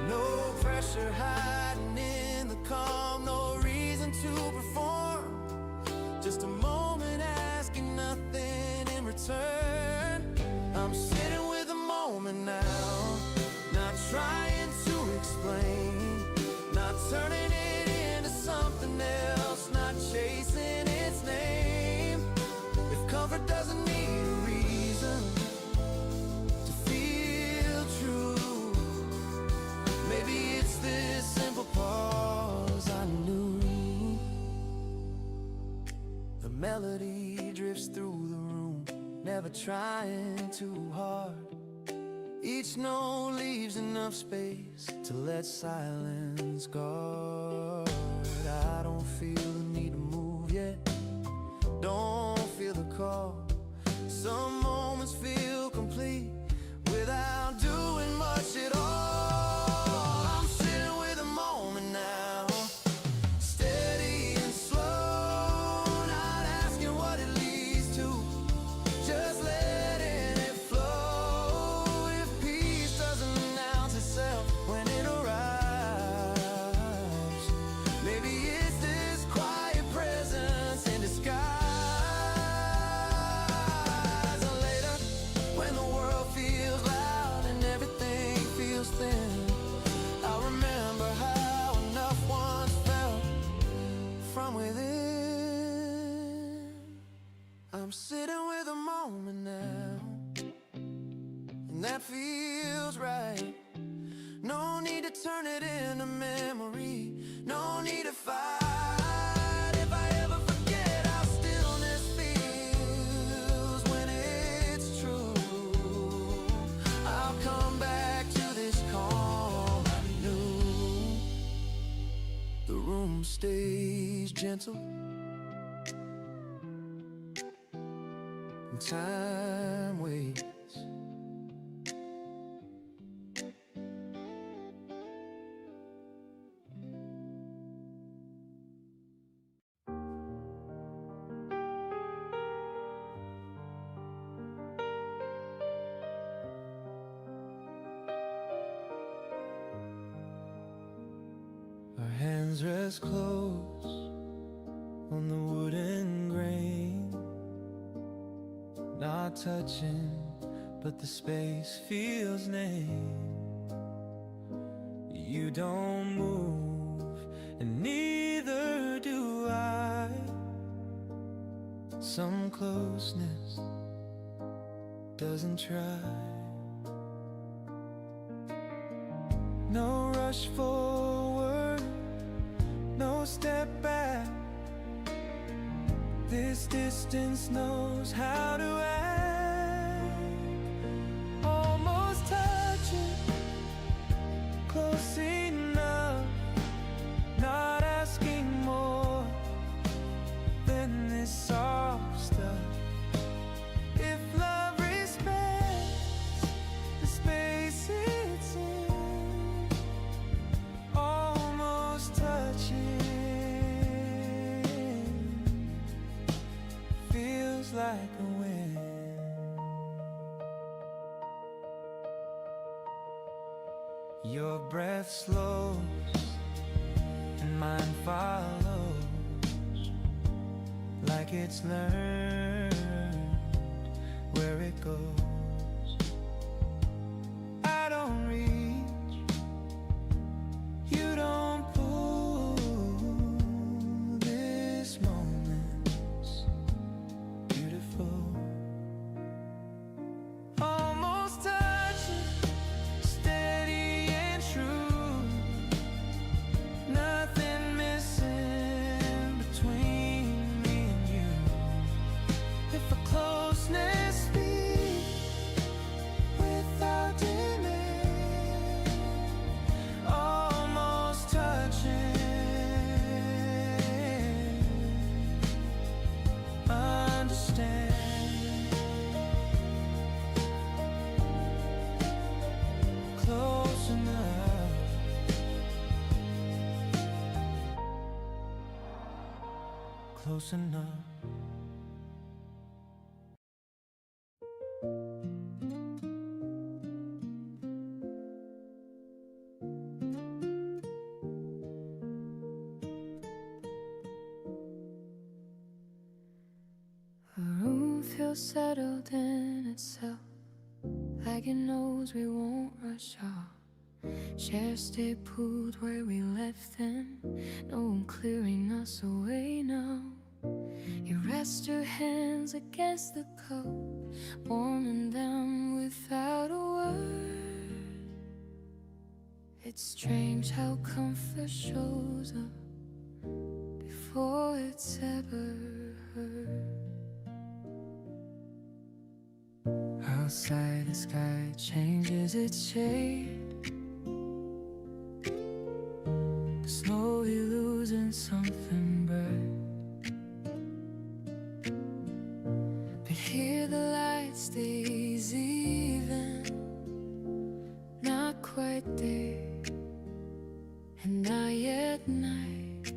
No pressure hiding in the calm, no reason to perform. Just a moment asking nothing in return. I'm sitting with the moment now, not trying to explain, not turning it into something else, not chasing its name. If comfort doesn't need a reason to feel true, maybe it's this simple pause I knew. The melody drifts through the room, never trying too hard. Each note leaves enough space to let silence guard. I don't feel the need to move yet, don't feel the call. Some moments feel complete without doing much at all. I'm sitting with a moment now, steady and slow, not asking what it leads to, just letting it flow. If peace doesn't announce itself when it arrives, maybe it's this quiet presence in disguise. And later, when the world feels loud and everything feels thin, I'll remember how enough once felt from within. I'm sitting with a moment now, and that feels right. No need to turn it into memory, no need to fight. If I ever forget how stillness feels when it's true, I'll come back to this calm I knew. The room stays gentle, and time waits. Our hands rest close on the wooden grain, not touching, but the space feels named. You don't move, and neither do I. Some closeness doesn't try. No rush forward, no step back. This distance knows how to act. Almost touching, close enough, not asking more than this soft stuff. If love respects the space it's in, almost touching feels like a win. Your breath slows and mine follows, like it's learned where it goes. I don't reach, you don't pull. This moment's beautiful. Almost touching, steady and true. Nothing missing between me and you. If a closeness speaks without demand, almost touching, understand. Close enough, close enough. A room feels settled in itself, like it knows we won't rush off. Chairs stay put where we left them, no one clearing us away now. You rest your hands against the cup, warming them without a word. It's strange how comfort shows up before it's ever heard. Outside the sky changes its shade, slowly losing something bright. But here the light stays even, not quite there, and not yet night.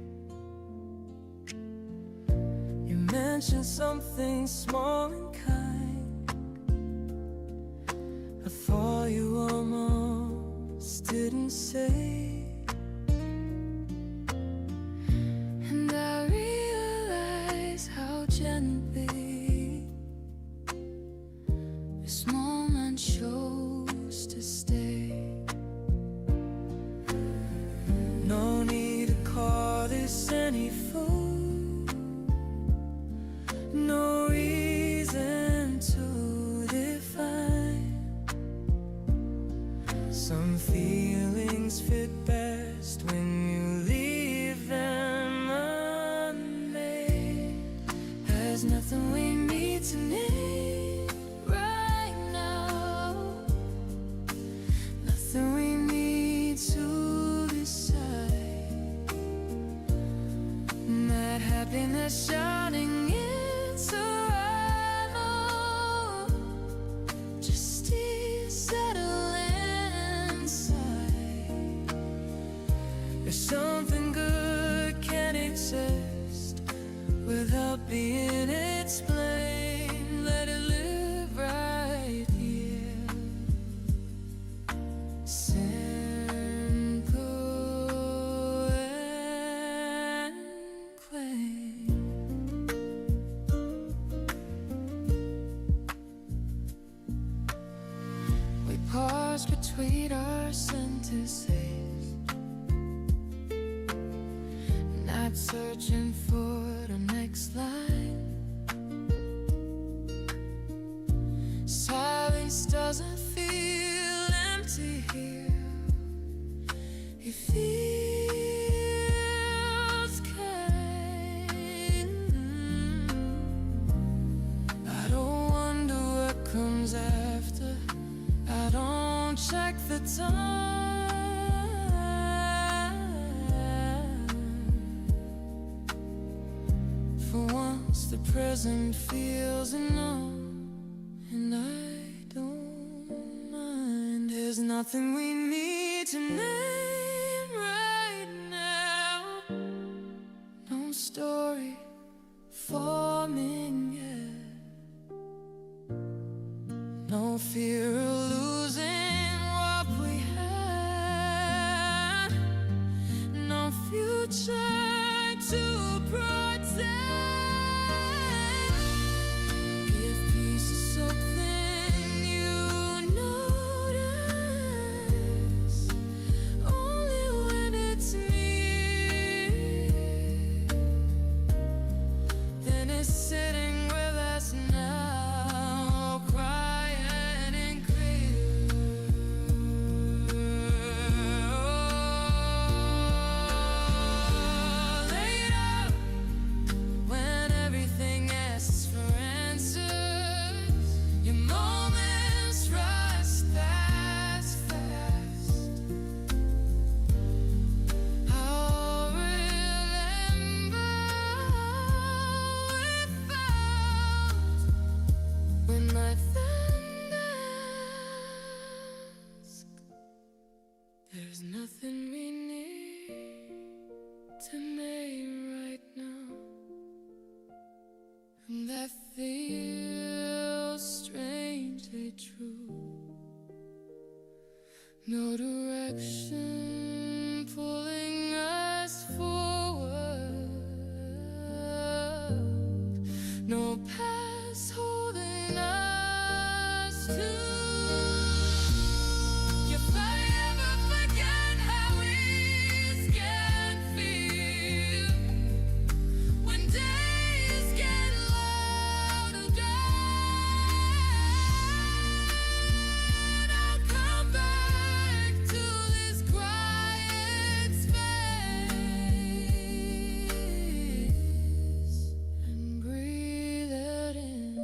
You mentioned something small and kind. I thought you almost didn't say. And I realize how gently this moment chose to stay. No need to call this any fool, no reason to define. Some feelings fit best when you leave them unmade. There's nothing we need to name right now, nothing we need to decide. That happiness shining in survival, just stay settled inside. If something good can exist without being explained, let it live right here. Simple and quaint. We pause between our sentences, not searching for the next line. Silence doesn't feel empty here, it feels kind. check the time. For once the present feels enough, and I don't mind. There's nothing we need to name right now. No story forming yet. No fear of losing what we had. No future to protect. If peace is something you notice only when it's near, then it's sitting with us now, quiet and clear. Later, when everything asks for answers, your moments rush fast, fast. I'll remember we found when my friend asked. There's nothing we need to name right now, and that feels strangely true. No direction pulling us forward, no past holding us to. If I ever forget how ease can feel when days get loud again, I'll come back to this quiet space and breathe it in.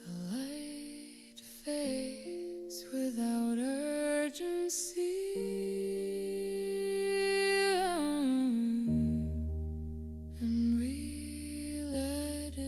The light fades without urgency, and we let it in.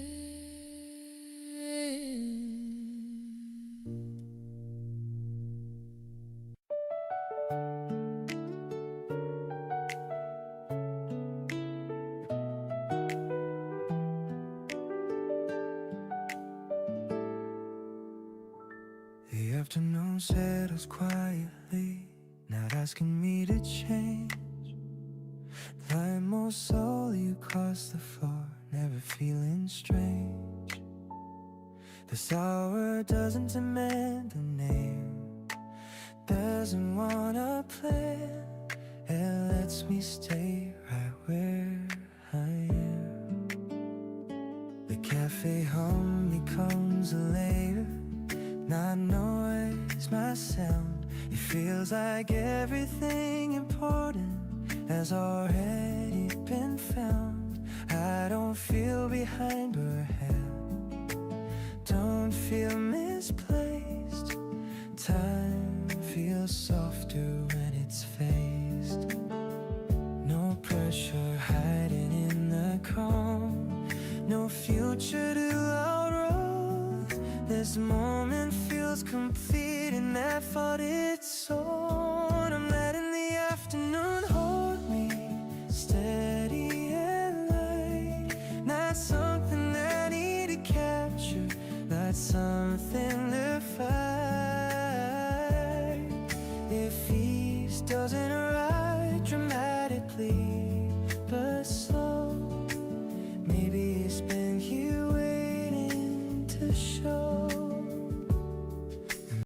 The afternoon settles quietly, not asking me to change. Lying more slowly across the floor, never feeling strange. This hour doesn't demand a name, doesn't want a plan. It lets me stay right where I am. The cafe hum becomes a layer, not noise, my sound. It feels like everything important has already been found. I don't feel behind but ahead, don't feel misplaced. Time feels softer when it's faced. No pressure hiding in the calm, no future to outrun. This moment feels complete and I thought it's on. I'm letting the afternoon hold me steady and light. Not something I need to capture, not something to fight. If ease doesn't arrive dramatically but slow, maybe it's been